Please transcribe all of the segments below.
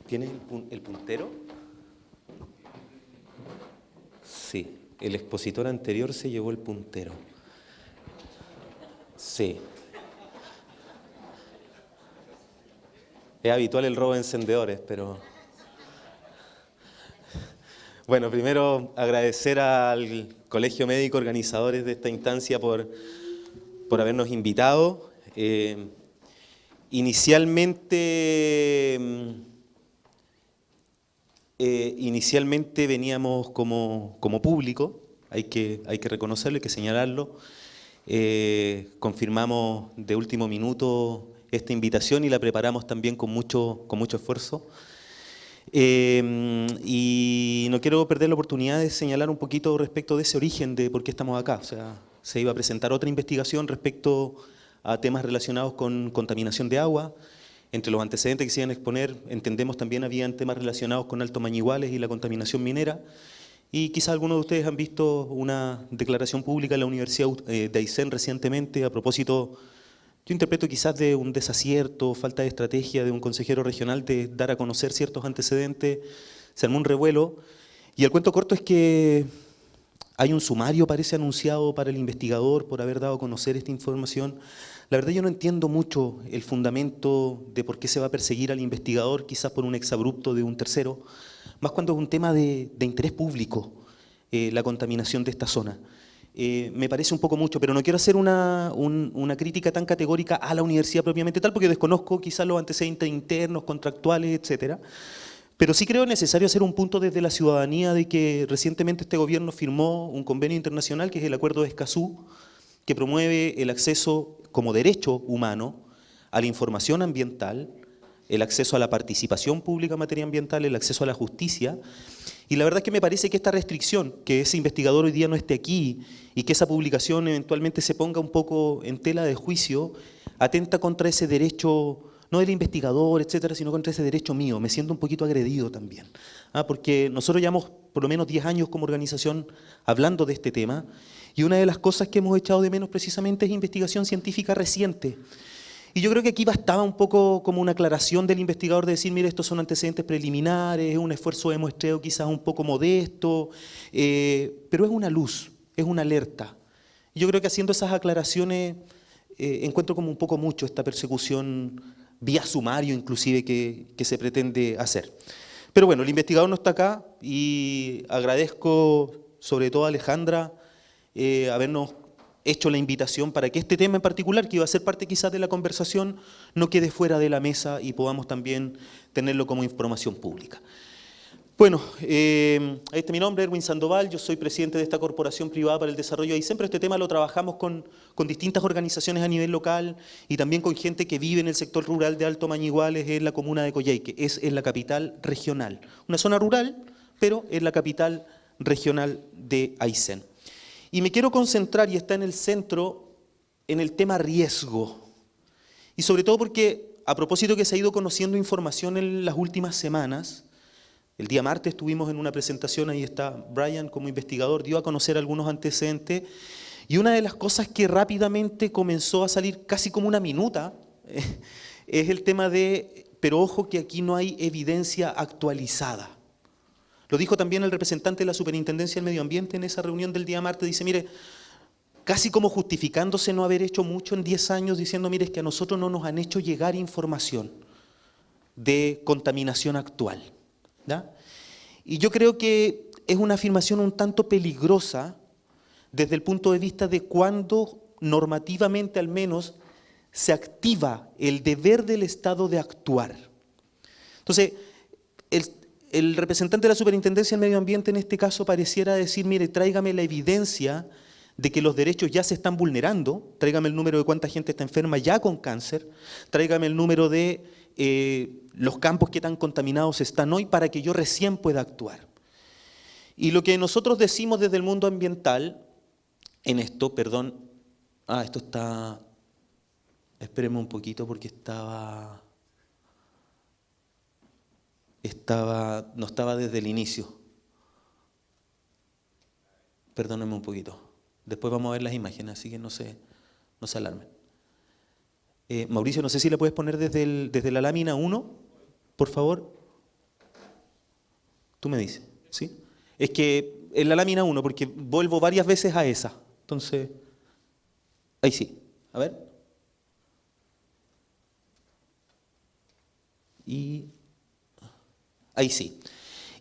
¿Tienes el puntero? Sí, el expositor anterior se llevó el puntero. Sí. Es habitual el robo de encendedores, pero... Bueno, primero agradecer al Colegio Médico, organizadores de esta instancia, por habernos invitado. Inicialmente veníamos como público, hay que reconocerlo, hay que señalarlo. Confirmamos de último minuto esta invitación y la preparamos también con mucho esfuerzo. Y no quiero perder la oportunidad de señalar un poquito respecto de ese origen de por qué estamos acá. O sea, se iba a presentar otra investigación respecto a temas relacionados con contaminación de agua. Entre los antecedentes que se iban a exponer, entendemos también habían temas relacionados con Alto Mañiguales y la contaminación minera. Y quizás algunos de ustedes han visto una declaración pública en la Universidad de Aysén recientemente a propósito, yo interpreto quizás de un desacierto, falta de estrategia de un consejero regional de dar a conocer ciertos antecedentes, se armó un revuelo. Y el cuento corto es que hay un sumario, parece, anunciado para el investigador por haber dado a conocer esta información. La verdad yo no entiendo mucho el fundamento de por qué se va a perseguir al investigador, quizás por un exabrupto de un tercero, más cuando es un tema de interés público, la contaminación de esta zona. Me parece un poco mucho, pero no quiero hacer una crítica tan categórica a la universidad propiamente tal, porque desconozco quizás los antecedentes internos, contractuales, etcétera. Pero sí creo necesario hacer un punto desde la ciudadanía de que recientemente este gobierno firmó un convenio internacional que es el Acuerdo de Escazú, que promueve el acceso como derecho humano a la información ambiental, el acceso a la participación pública en materia ambiental, el acceso a la justicia. Y la verdad es que me parece que esta restricción, que ese investigador hoy día no esté aquí y que esa publicación eventualmente se ponga un poco en tela de juicio, atenta contra ese derecho, no del investigador, etcétera, sino contra ese derecho mío. Me siento un poquito agredido también. Porque nosotros llevamos por lo menos 10 años como organización hablando de este tema y una de las cosas que hemos echado de menos precisamente es investigación científica reciente. Y yo creo que aquí bastaba un poco como una aclaración del investigador de decir, mire, estos son antecedentes preliminares, es un esfuerzo de muestreo quizás un poco modesto, pero es una luz, es una alerta. Y yo creo que haciendo esas aclaraciones encuentro como un poco mucho esta persecución vía sumario inclusive que se pretende hacer. Pero bueno, el investigador no está acá y agradezco sobre todo a Alejandra habernos hecho la invitación para que este tema en particular, que iba a ser parte quizás de la conversación, no quede fuera de la mesa y podamos también tenerlo como información pública. Bueno, ahí está mi nombre, Erwin Sandoval, yo soy presidente de esta corporación privada para el desarrollo de Aysén, pero este tema lo trabajamos con distintas organizaciones a nivel local y también con gente que vive en el sector rural de Alto Mañiguales, en la comuna de Coyhaique, es en la capital regional. Una zona rural, pero es la capital regional de Aysén. Y me quiero concentrar, y está en el centro, en el tema riesgo. Y sobre todo porque, a propósito que se ha ido conociendo información en las últimas semanas, el día martes estuvimos en una presentación, ahí está Brian como investigador, dio a conocer algunos antecedentes, y una de las cosas que rápidamente comenzó a salir casi como una minuta, es el tema de, pero ojo que aquí no hay evidencia actualizada. Lo dijo también el representante de la Superintendencia del Medio Ambiente en esa reunión del día martes. Dice, mire, casi como justificándose no haber hecho mucho en 10 años, diciendo, mire, es que a nosotros no nos han hecho llegar información de contaminación actual. ¿Ya? Y yo creo que es una afirmación un tanto peligrosa desde el punto de vista de cuándo normativamente al menos se activa el deber del Estado de actuar. Entonces, el representante de la Superintendencia del Medio Ambiente en este caso pareciera decir, mire, tráigame la evidencia de que los derechos ya se están vulnerando, tráigame el número de cuánta gente está enferma ya con cáncer, tráigame el número de los campos que tan contaminados están hoy para que yo recién pueda actuar. Y lo que nosotros decimos desde el mundo ambiental, en esto, perdón, esto está, espérenme un poquito porque no estaba desde el inicio. Perdónenme un poquito. Después vamos a ver las imágenes, así que no se alarmen. Mauricio, no sé si la puedes poner desde la lámina 1, por favor. Tú me dices, ¿sí? Es que en la lámina 1, porque vuelvo varias veces a esa. Entonces, ahí sí. A ver. Y ahí sí.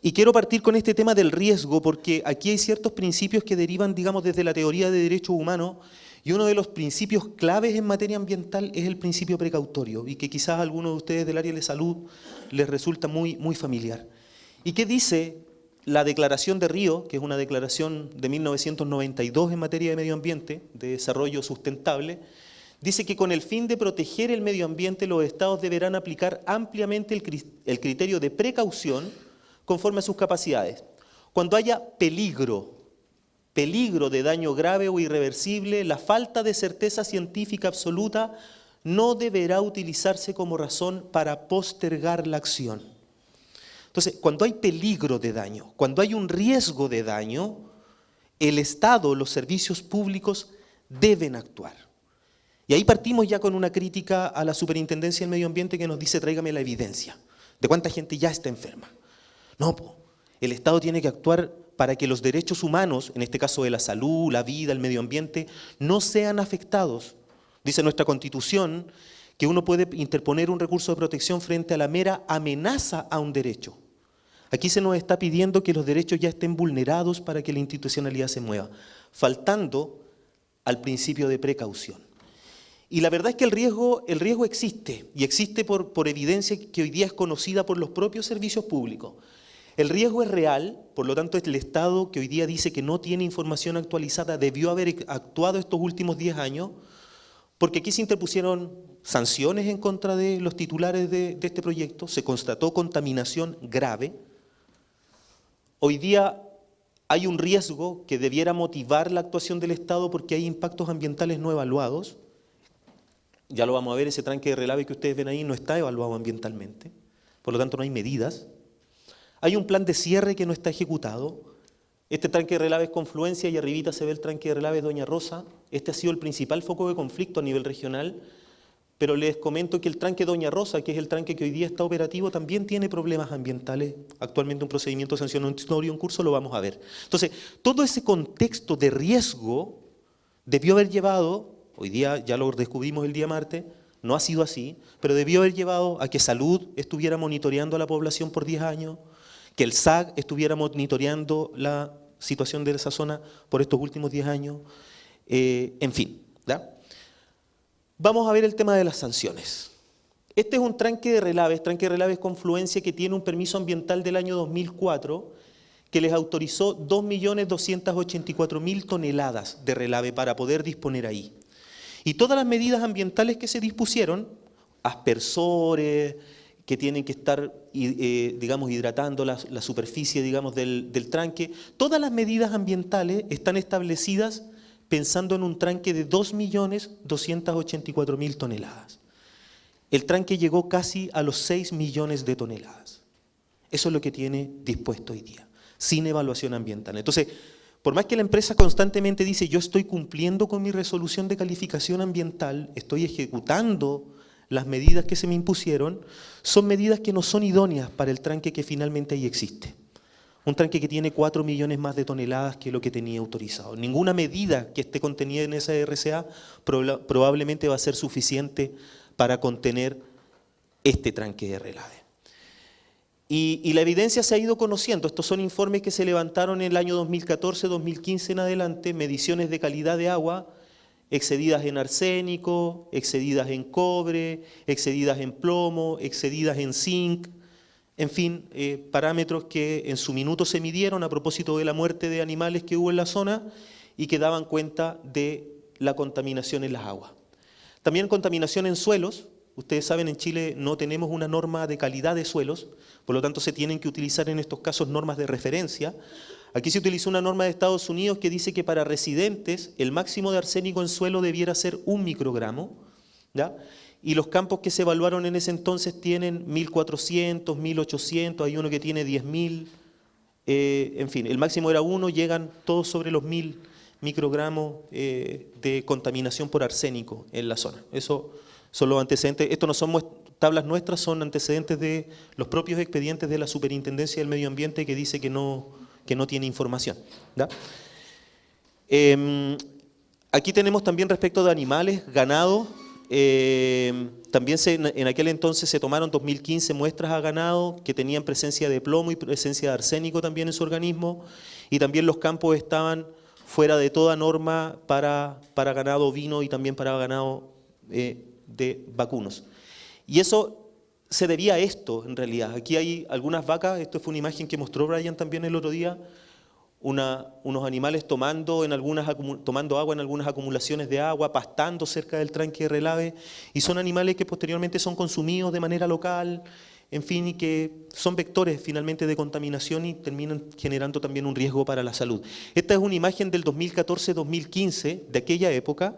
Y quiero partir con este tema del riesgo, porque aquí hay ciertos principios que derivan, digamos, desde la teoría de derechos humanos, y uno de los principios claves en materia ambiental es el principio precautorio, y que quizás a algunos de ustedes del área de salud les resulta muy, muy familiar. ¿Y qué dice la Declaración de Río, que es una declaración de 1992 en materia de medio ambiente, de desarrollo sustentable? Dice que con el fin de proteger el medio ambiente, los estados deberán aplicar ampliamente el criterio de precaución conforme a sus capacidades. Cuando haya peligro de daño grave o irreversible, la falta de certeza científica absoluta no deberá utilizarse como razón para postergar la acción. Entonces, cuando hay peligro de daño, cuando hay un riesgo de daño, el Estado, los servicios públicos deben actuar. Y ahí partimos ya con una crítica a la Superintendencia del Medio Ambiente que nos dice: tráigame la evidencia de cuánta gente ya está enferma. No, el Estado tiene que actuar para que los derechos humanos, en este caso de la salud, la vida, el medio ambiente, no sean afectados. Dice nuestra Constitución que uno puede interponer un recurso de protección frente a la mera amenaza a un derecho. Aquí se nos está pidiendo que los derechos ya estén vulnerados para que la institucionalidad se mueva, faltando al principio de precaución. Y la verdad es que el riesgo existe, y existe por evidencia que hoy día es conocida por los propios servicios públicos. El riesgo es real, por lo tanto el Estado, que hoy día dice que no tiene información actualizada, debió haber actuado estos últimos 10 años, porque aquí se interpusieron sanciones en contra de los titulares de este proyecto, se constató contaminación grave. Hoy día hay un riesgo que debiera motivar la actuación del Estado porque hay impactos ambientales no evaluados. Ya lo vamos a ver, ese tranque de relave que ustedes ven ahí no está evaluado ambientalmente, por lo tanto no hay medidas. Hay un plan de cierre que no está ejecutado. Este tranque de relave es Confluencia y arribita se ve el tranque de relave Doña Rosa. Este ha sido el principal foco de conflicto a nivel regional, pero les comento que el tranque Doña Rosa, que es el tranque que hoy día está operativo, también tiene problemas ambientales. Actualmente un procedimiento sancionatorio en curso, lo vamos a ver. Entonces, todo ese contexto de riesgo debió haber llevado, hoy día ya lo descubrimos el día martes, no ha sido así, pero debió haber llevado a que Salud estuviera monitoreando a la población por 10 años, que el SAG estuviera monitoreando la situación de esa zona por estos últimos 10 años, en fin, ¿ya? Vamos a ver el tema de las sanciones. Este es un tranque de relaves Confluencia, que tiene un permiso ambiental del año 2004 que les autorizó 2.284.000 toneladas de relave para poder disponer ahí. Y todas las medidas ambientales que se dispusieron, aspersores, que tienen que estar, digamos, hidratando la superficie, digamos, del tranque, todas las medidas ambientales están establecidas pensando en un tranque de 2.284.000 toneladas. El tranque llegó casi a los 6 millones de toneladas. Eso es lo que tiene dispuesto hoy día, sin evaluación ambiental. Entonces, por más que la empresa constantemente dice: yo estoy cumpliendo con mi resolución de calificación ambiental, estoy ejecutando las medidas que se me impusieron, son medidas que no son idóneas para el tranque que finalmente ahí existe. Un tranque que tiene 4 millones más de toneladas que lo que tenía autorizado. Ninguna medida que esté contenida en esa RCA probablemente va a ser suficiente para contener este tranque de relave. Y la evidencia se ha ido conociendo. Estos son informes que se levantaron en el año 2014, 2015 en adelante, mediciones de calidad de agua excedidas en arsénico, excedidas en cobre, excedidas en plomo, excedidas en zinc, en fin, parámetros que en su minuto se midieron a propósito de la muerte de animales que hubo en la zona y que daban cuenta de la contaminación en las aguas. También contaminación en suelos. Ustedes saben, en Chile no tenemos una norma de calidad de suelos, por lo tanto se tienen que utilizar en estos casos normas de referencia. Aquí se utilizó una norma de Estados Unidos que dice que para residentes el máximo de arsénico en suelo debiera ser 1 microgramo, ¿ya? Y los campos que se evaluaron en ese entonces tienen 1.400, 1.800, hay uno que tiene 10.000, en fin, el máximo era 1, llegan todos sobre los 1.000 microgramos de contaminación por arsénico en la zona. Eso son los antecedentes. Estos no son tablas nuestras son antecedentes de los propios expedientes de la Superintendencia del Medio Ambiente que dice que no tiene información, ¿ya? Aquí tenemos también respecto de animales, ganado. También en aquel entonces se tomaron 2015 muestras a ganado que tenían presencia de plomo y presencia de arsénico también en su organismo, y también los campos estaban fuera de toda norma para ganado ovino y también para ganado de vacunos. Y eso se debía a esto, en realidad. Aquí hay algunas vacas, esto fue una imagen que mostró Brian también el otro día, unos animales tomando agua en algunas acumulaciones de agua, pastando cerca del tranque de relave, y son animales que posteriormente son consumidos de manera local, en fin, y que son vectores finalmente de contaminación y terminan generando también un riesgo para la salud. Esta es una imagen del 2014-2015, de aquella época,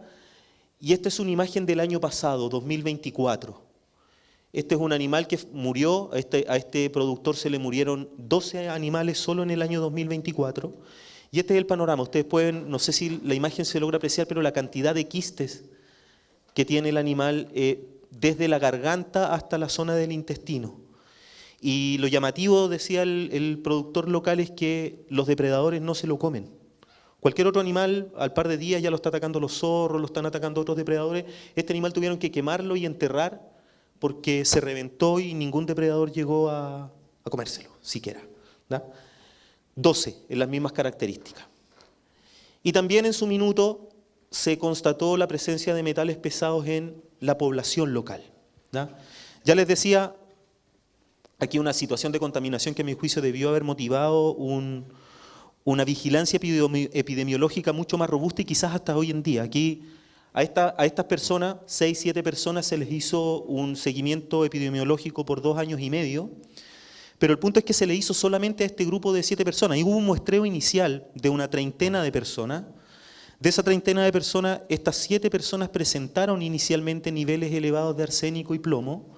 y esta es una imagen del año pasado, 2024. Este es un animal que murió, a este productor se le murieron 12 animales solo en el año 2024. Y este es el panorama. Ustedes pueden, no sé si la imagen se logra apreciar, pero la cantidad de quistes que tiene el animal desde la garganta hasta la zona del intestino. Y lo llamativo, decía el productor local, es que los depredadores no se lo comen. Cualquier otro animal, al par de días ya lo está atacando los zorros, lo están atacando otros depredadores. Este animal tuvieron que quemarlo y enterrar porque se reventó y ningún depredador llegó a comérselo, siquiera, ¿da? 12 en las mismas características. Y también en su minuto se constató la presencia de metales pesados en la población local, ¿da? Ya les decía, aquí una situación de contaminación que a mi juicio debió haber motivado una vigilancia epidemiológica mucho más robusta y quizás hasta hoy en día. Aquí a estas personas, 6, 7 personas, se les hizo un seguimiento epidemiológico por 2 años y medio, pero el punto es que se le hizo solamente a este grupo de 7 personas. Y hubo un muestreo inicial de una treintena de personas. De esa treintena de personas, estas 7 personas presentaron inicialmente niveles elevados de arsénico y plomo,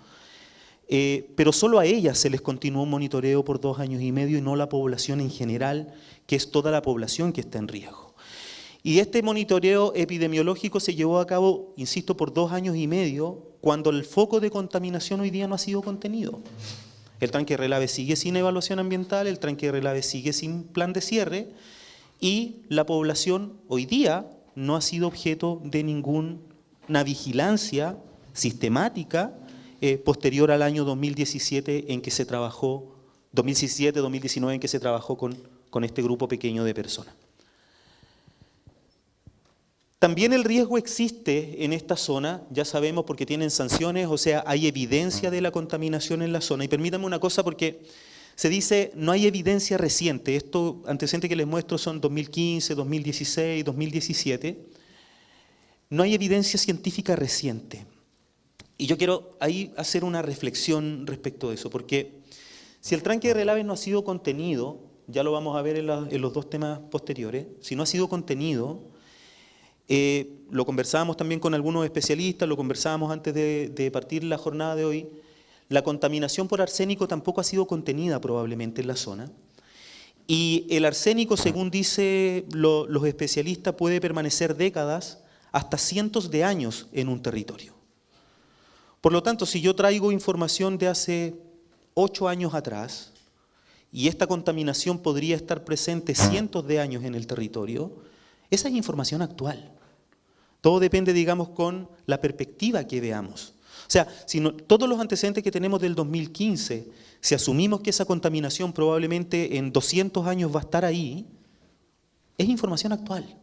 pero solo a ellas se les continuó un monitoreo por 2 años y medio y no la población en general, que es toda la población que está en riesgo. Y este monitoreo epidemiológico se llevó a cabo, insisto, por 2 años y medio, cuando el foco de contaminación hoy día no ha sido contenido. El tranque de relave sigue sin evaluación ambiental, el tranque de relave sigue sin plan de cierre, y la población hoy día no ha sido objeto de ninguna vigilancia sistemática posterior al año 2017 en que se trabajó, 2017-2019 en que se trabajó con este grupo pequeño de personas. También el riesgo existe en esta zona, ya sabemos porque tienen sanciones, o sea, hay evidencia de la contaminación en la zona. Y permítanme una cosa porque se dice no hay evidencia reciente. Estos antecedentes que les muestro son 2015, 2016, 2017. No hay evidencia científica reciente. Y yo quiero ahí hacer una reflexión respecto de eso, porque si el tranque de relave no ha sido contenido, ya lo vamos a ver en los 2 temas posteriores, si no ha sido contenido, lo conversábamos también con algunos especialistas, lo conversábamos antes de partir la jornada de hoy, la contaminación por arsénico tampoco ha sido contenida probablemente en la zona. Y el arsénico, según dicen los especialistas, puede permanecer décadas hasta cientos de años en un territorio. Por lo tanto, si yo traigo información de hace 8 años atrás, y esta contaminación podría estar presente cientos de años en el territorio, esa es información actual. Todo depende, digamos, con la perspectiva que veamos. O sea, si todos los antecedentes que tenemos del 2015, si asumimos que esa contaminación probablemente en 200 años va a estar ahí, es información actual,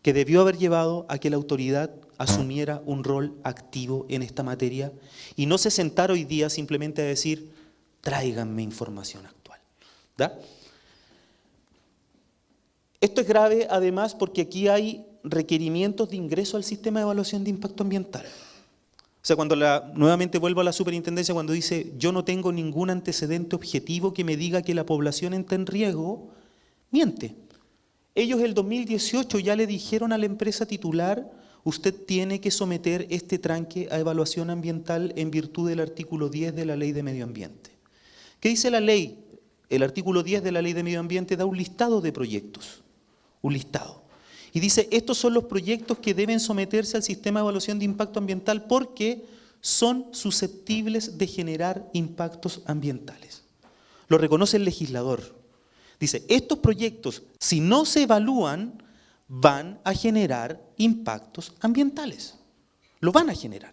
que debió haber llevado a que la autoridad asumiera un rol activo en esta materia y no se sentara hoy día simplemente a decir, tráiganme información actual, ¿da? Esto es grave además porque aquí hay requerimientos de ingreso al sistema de evaluación de impacto ambiental. O sea, nuevamente vuelvo a la superintendencia cuando dice yo no tengo ningún antecedente objetivo que me diga que la población está en riesgo, miente. Ellos el 2018 ya le dijeron a la empresa titular, usted tiene que someter este tranque a evaluación ambiental en virtud del artículo 10 de la Ley de Medio Ambiente. ¿Qué dice la ley? El artículo 10 de la Ley de Medio Ambiente da un listado de proyectos, un listado. Y dice, estos son los proyectos que deben someterse al sistema de evaluación de impacto ambiental porque son susceptibles de generar impactos ambientales. Lo reconoce el legislador. Dice, estos proyectos, si no se evalúan, van a generar impactos ambientales. Lo van a generar.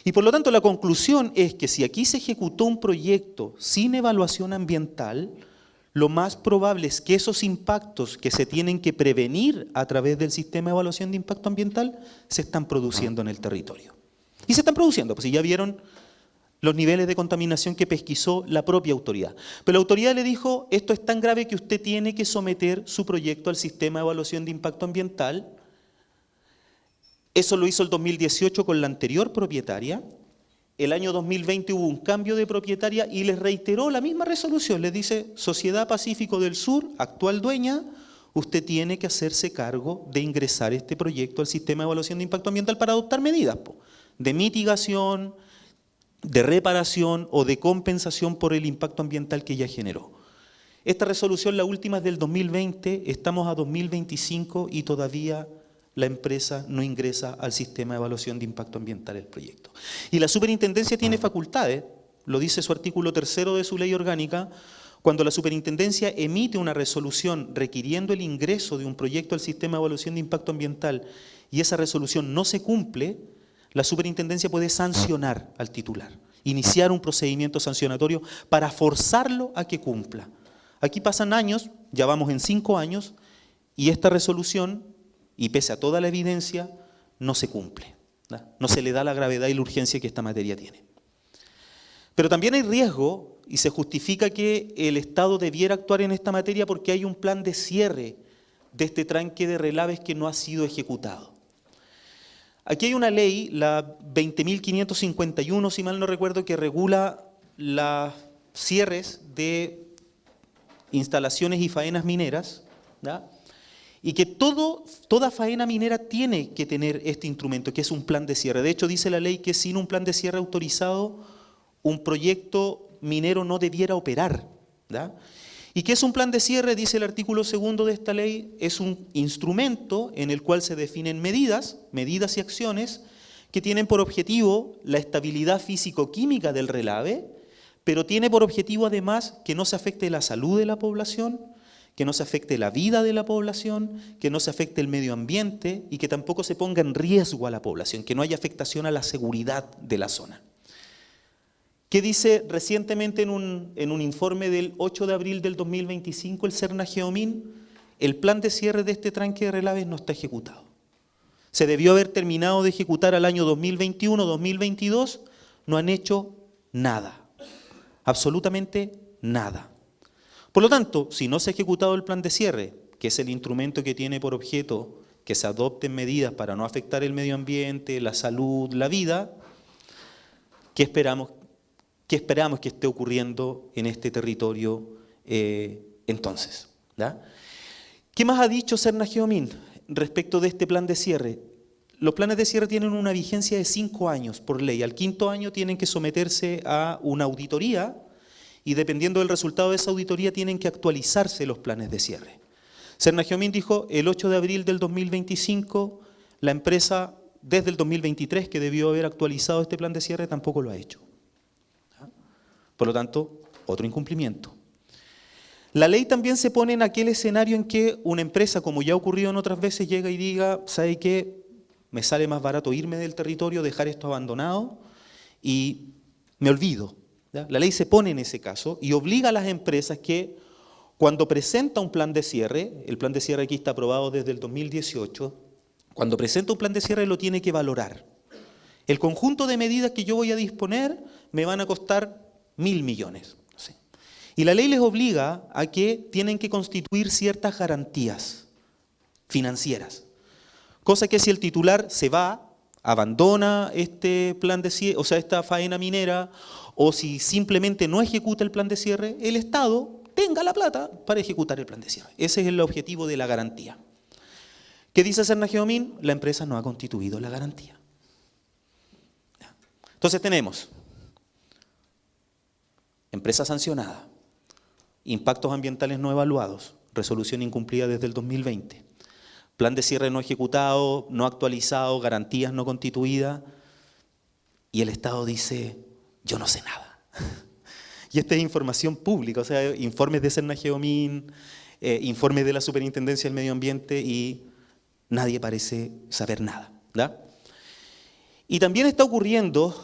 Y por lo tanto la conclusión es que si aquí se ejecutó un proyecto sin evaluación ambiental, lo más probable es que esos impactos que se tienen que prevenir a través del sistema de evaluación de impacto ambiental se están produciendo en el territorio. Y se están produciendo, pues si ya vieron los niveles de contaminación que pesquisó la propia autoridad. Pero la autoridad le dijo, esto es tan grave que usted tiene que someter su proyecto al sistema de evaluación de impacto ambiental. Eso lo hizo el 2018 con la anterior propietaria. El año 2020 hubo un cambio de propietaria y les reiteró la misma resolución. Les dice, Sociedad Pacífico del Sur, actual dueña, usted tiene que hacerse cargo de ingresar este proyecto al sistema de evaluación de impacto ambiental para adoptar medidas de mitigación, de reparación o de compensación por el impacto ambiental que ya generó. Esta resolución, la última, es del 2020, estamos a 2025 y todavía la empresa no ingresa al sistema de evaluación de impacto ambiental del proyecto. Y la superintendencia tiene facultades, lo dice su artículo 3 de su ley orgánica, cuando la superintendencia emite una resolución requiriendo el ingreso de un proyecto al sistema de evaluación de impacto ambiental y esa resolución no se cumple, la superintendencia puede sancionar al titular, iniciar un procedimiento sancionatorio para forzarlo a que cumpla. Aquí pasan años, ya vamos en 5 años, y esta resolución, y pese a toda la evidencia, no se cumple. No se le da la gravedad y la urgencia que esta materia tiene. Pero también hay riesgo, y se justifica que el Estado debiera actuar en esta materia porque hay un plan de cierre de este tranque de relaves que no ha sido ejecutado. Aquí hay una ley, la 20.551, si mal no recuerdo, que regula los cierres de instalaciones y faenas mineras, ¿ya? Y que toda faena minera tiene que tener este instrumento, que es un plan de cierre. De hecho, dice la ley que sin un plan de cierre autorizado, un proyecto minero no debiera operar, ¿ya? ¿Y qué es un plan de cierre? Dice el artículo 2 de esta ley, es un instrumento en el cual se definen medidas y acciones que tienen por objetivo la estabilidad físico-química del relave, pero tiene por objetivo además que no se afecte la salud de la población, que no se afecte la vida de la población, que no se afecte el medio ambiente y que tampoco se ponga en riesgo a la población, que no haya afectación a la seguridad de la zona. ¿Qué dice recientemente en un informe del 8 de abril del 2025 el Cernageomin? El plan de cierre de este tranque de relaves no está ejecutado. Se debió haber terminado de ejecutar al año 2021, 2022, no han hecho nada, absolutamente nada. Por lo tanto, si no se ha ejecutado el plan de cierre, que es el instrumento que tiene por objeto que se adopten medidas para no afectar el medio ambiente, la salud, la vida, ¿qué esperamos que esté ocurriendo en este territorio entonces? ¿Ya? ¿Qué más ha dicho Cernageomin respecto de este plan de cierre? Los planes de cierre tienen una vigencia de 5 años por ley. Al 5.º año tienen que someterse a una auditoría y dependiendo del resultado de esa auditoría tienen que actualizarse los planes de cierre. Cernageomin dijo el 8 de abril del 2025, la empresa desde el 2023 que debió haber actualizado este plan de cierre tampoco lo ha hecho. Por lo tanto, otro incumplimiento. La ley también se pone en aquel escenario en que una empresa, como ya ha ocurrido en otras veces, llega y diga, ¿sabe qué? Me sale más barato irme del territorio, dejar esto abandonado y me olvido. ¿Ya? La ley se pone en ese caso y obliga a las empresas que cuando presenta un plan de cierre, el plan de cierre aquí está aprobado desde el 2018, cuando presenta un plan de cierre lo tiene que valorar. El conjunto de medidas que yo voy a disponer me van a costar 1.000 millones. ¿Sí? Y la ley les obliga a que tienen que constituir ciertas garantías financieras. Cosa que si el titular se va, abandona este plan de cierre, o sea, esta faena minera, o si simplemente no ejecuta el plan de cierre, el Estado tenga la plata para ejecutar el plan de cierre. Ese es el objetivo de la garantía. ¿Qué dice Cernageomin? La empresa no ha constituido la garantía. Entonces tenemos empresa sancionada, impactos ambientales no evaluados, resolución incumplida desde el 2020, plan de cierre no ejecutado, no actualizado, garantías no constituidas. y el Estado dice, yo no sé nada. Y esta es información pública, o sea, informes de Cernageomin, informes de la Superintendencia del Medio Ambiente y nadie parece saber nada, ¿verdad? Y también está ocurriendo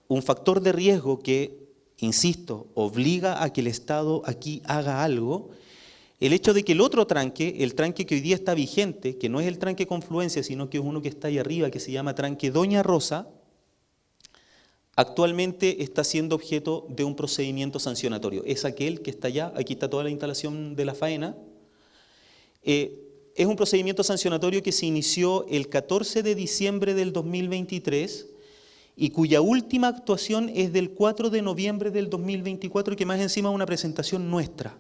un factor de riesgo que, insisto, obliga a que el Estado aquí haga algo. El hecho de que el otro tranque, el tranque que hoy día está vigente, que no es el tranque Confluencia, sino que es uno que está ahí arriba, que se llama tranque Doña Rosa, actualmente está siendo objeto de un procedimiento sancionatorio. Es aquel que está allá, aquí está toda la instalación de la faena. Es un procedimiento sancionatorio que se inició el 14 de diciembre del 2023 y cuya última actuación es del 4 de noviembre del 2024 y que más encima es una presentación nuestra.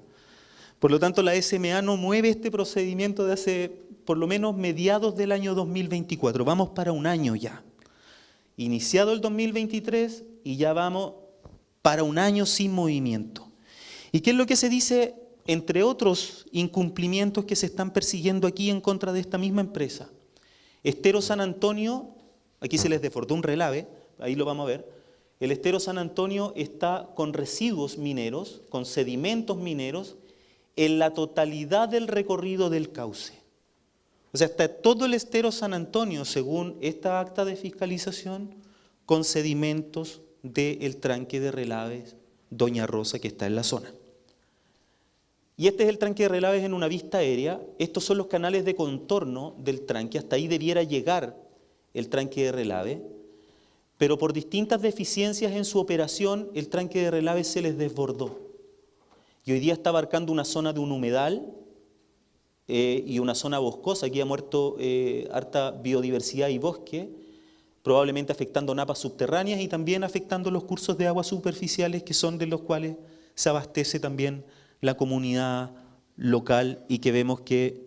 Por lo tanto, la SMA no mueve este procedimiento de hace por lo menos mediados del año 2024. Vamos para un año ya. Iniciado el 2023 y ya vamos para un año sin movimiento. ¿Y qué es lo que se dice, entre otros incumplimientos que se están persiguiendo aquí en contra de esta misma empresa? Estero San Antonio, aquí se les desbordó un relave, ahí lo vamos a ver. El Estero San Antonio está con residuos mineros, con sedimentos mineros, en la totalidad del recorrido del cauce. O sea, está todo el Estero San Antonio, según esta acta de fiscalización, con sedimentos del tranque de relaves Doña Rosa que está en la zona. Y este es el tranque de relaves en una vista aérea. Estos son los canales de contorno del tranque. Hasta ahí debiera llegar el tranque de relave. Pero por distintas deficiencias en su operación, el tranque de relave se les desbordó. Y hoy día está abarcando una zona de un humedal y una zona boscosa. Aquí ha muerto harta biodiversidad y bosque, probablemente afectando napas subterráneas y también afectando los cursos de aguas superficiales que son de los cuales se abastece también la comunidad local y que vemos que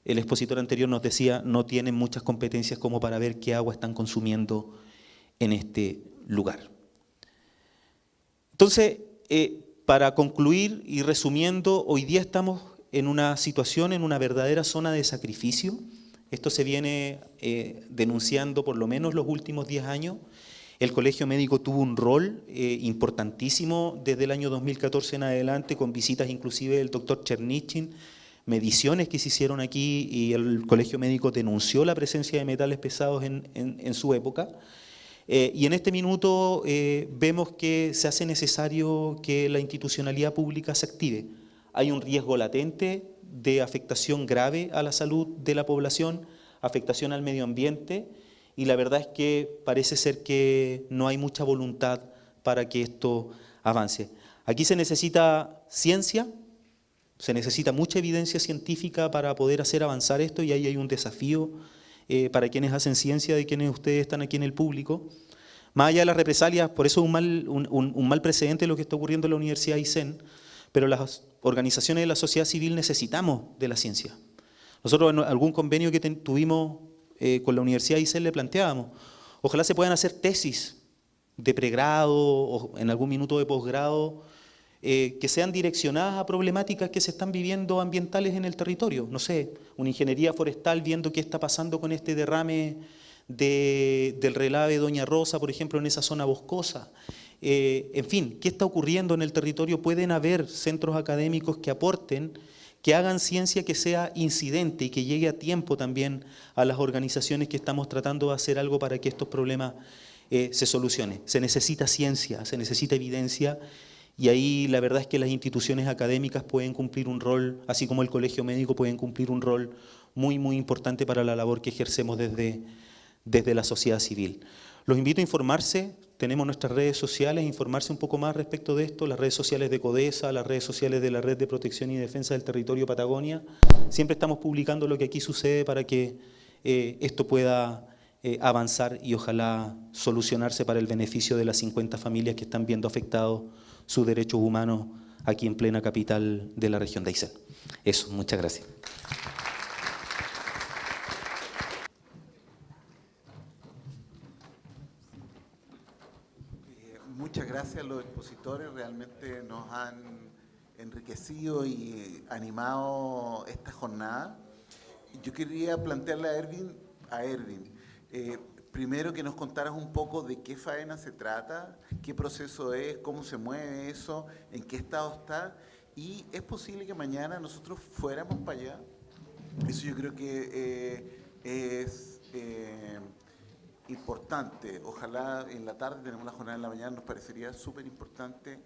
el expositor anterior nos decía no tienen muchas competencias como para ver qué agua están consumiendo en este lugar. Entonces, para concluir y resumiendo, hoy día estamos en una situación, en una verdadera zona de sacrificio. Esto se viene denunciando por lo menos los últimos 10 años. El Colegio Médico tuvo un rol importantísimo desde el año 2014 en adelante, con visitas inclusive del doctor Chernichin, mediciones que se hicieron aquí y el Colegio Médico denunció la presencia de metales pesados en su época. Y en este minuto vemos que se hace necesario que la institucionalidad pública se active. Hay un riesgo latente de afectación grave a la salud de la población, afectación al medio ambiente, y la verdad es que parece ser que no hay mucha voluntad para que esto avance. Aquí se necesita ciencia, se necesita mucha evidencia científica para poder hacer avanzar esto y ahí hay un desafío para quienes hacen ciencia, de quienes ustedes están aquí en el público. Más allá de las represalias, por eso es un mal precedente lo que está ocurriendo en la Universidad de Aysén, pero las organizaciones de la sociedad civil necesitamos de la ciencia. Nosotros en algún convenio que tuvimos con la Universidad de Aysén le planteábamos, ojalá se puedan hacer tesis de pregrado o en algún minuto de posgrado que sean direccionadas a problemáticas que se están viviendo ambientales en el territorio. No sé, una ingeniería forestal viendo qué está pasando con este derrame del relave Doña Rosa, por ejemplo, en esa zona boscosa. En fin, ¿qué está ocurriendo en el territorio? Pueden haber centros académicos que aporten, que hagan ciencia que sea incidente y que llegue a tiempo también a las organizaciones que estamos tratando de hacer algo para que estos problemas se solucionen. Se necesita ciencia, se necesita evidencia. Y ahí la verdad es que las instituciones académicas pueden cumplir un rol, así como el Colegio Médico pueden cumplir un rol muy, muy importante para la labor que ejercemos desde la sociedad civil. Los invito a informarse, tenemos nuestras redes sociales, informarse un poco más respecto de esto, las redes sociales de CODESA, las redes sociales de la Red de Protección y Defensa del Territorio Patagonia. Siempre estamos publicando lo que aquí sucede para que esto pueda avanzar y ojalá solucionarse para el beneficio de las 50 familias que están viendo afectados sus derechos humanos aquí en plena capital de la región de Aysén. Eso, muchas gracias. Muchas gracias a los expositores, realmente nos han enriquecido y animado esta jornada. Yo quería plantearle a Erwin, primero que nos contaras un poco de qué faena se trata, qué proceso es, cómo se mueve eso, en qué estado está, y es posible que mañana nosotros fuéramos para allá. Eso yo creo que es importante. Ojalá en la tarde, tenemos la jornada en la mañana, nos parecería súper importante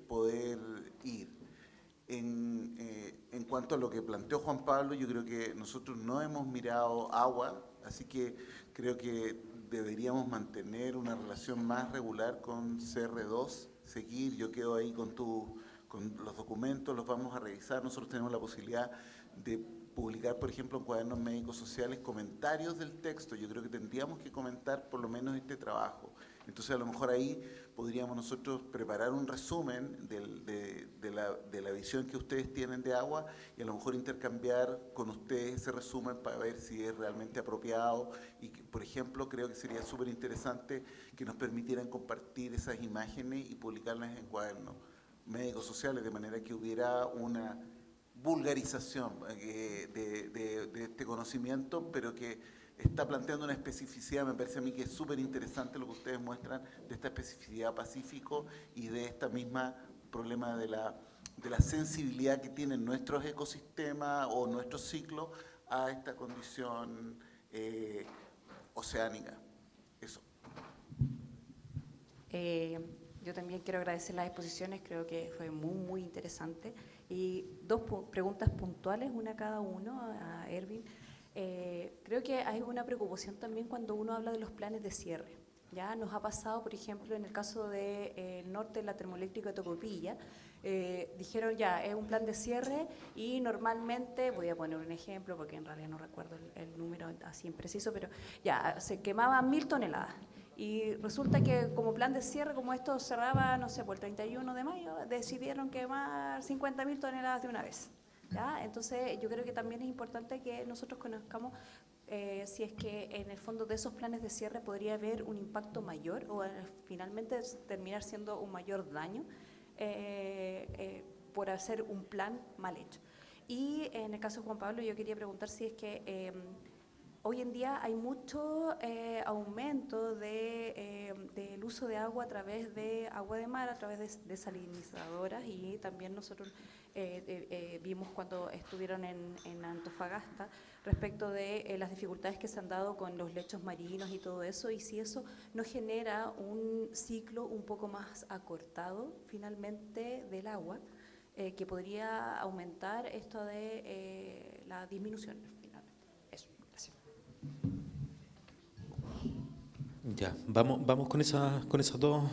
poder ir. En cuanto a lo que planteó Juan Pablo, yo creo que nosotros no hemos mirado agua, así que creo que deberíamos mantener una relación más regular con CR2, seguir, yo quedo ahí con los documentos, los vamos a revisar, nosotros tenemos la posibilidad de publicar, por ejemplo, en Cuadernos Médicos Sociales, comentarios del texto. Yo creo que tendríamos que comentar por lo menos este trabajo. Entonces, a lo mejor ahí podríamos nosotros preparar un resumen de la visión que ustedes tienen de agua y a lo mejor intercambiar con ustedes ese resumen para ver si es realmente apropiado. Y, por ejemplo, creo que sería súper interesante que nos permitieran compartir esas imágenes y publicarlas en Cuadernos Médicos Sociales, de manera que hubiera una vulgarización de este conocimiento, pero que está planteando una especificidad. Me parece a mí que es súper interesante lo que ustedes muestran de esta especificidad Pacífico y de esta misma problema de la sensibilidad que tienen nuestros ecosistemas o nuestros ciclos a esta condición oceánica. Eso. Yo también quiero agradecer las exposiciones, creo que fue muy interesante. Y dos preguntas puntuales, una a cada uno, a Erwin. Creo que hay una preocupación también cuando uno habla de los planes de cierre. Ya nos ha pasado, por ejemplo, en el caso del norte de la termoeléctrica de Tocopilla, dijeron ya, es un plan de cierre y normalmente, voy a poner un ejemplo porque en realidad no recuerdo el número así en preciso, pero ya, se quemaban 1000 toneladas. Y resulta que como plan de cierre, como esto cerraba, no sé, por el 31 de mayo, decidieron quemar 50.000 toneladas de una vez. ¿Ya? Entonces yo creo que también es importante que nosotros conozcamos si es que en el fondo de esos planes de cierre podría haber un impacto mayor o finalmente terminar siendo un mayor daño por hacer un plan mal hecho. Y en el caso de Juan Pablo yo quería preguntar si es que hoy en día hay mucho aumento del uso de agua a través de agua de mar, a través de desalinizadoras, y también nosotros vimos cuando estuvieron en Antofagasta respecto de las dificultades que se han dado con los lechos marinos y todo eso, y si eso no genera un ciclo un poco más acortado finalmente del agua, que podría aumentar esto de la disminución. Ya, vamos con esas dos.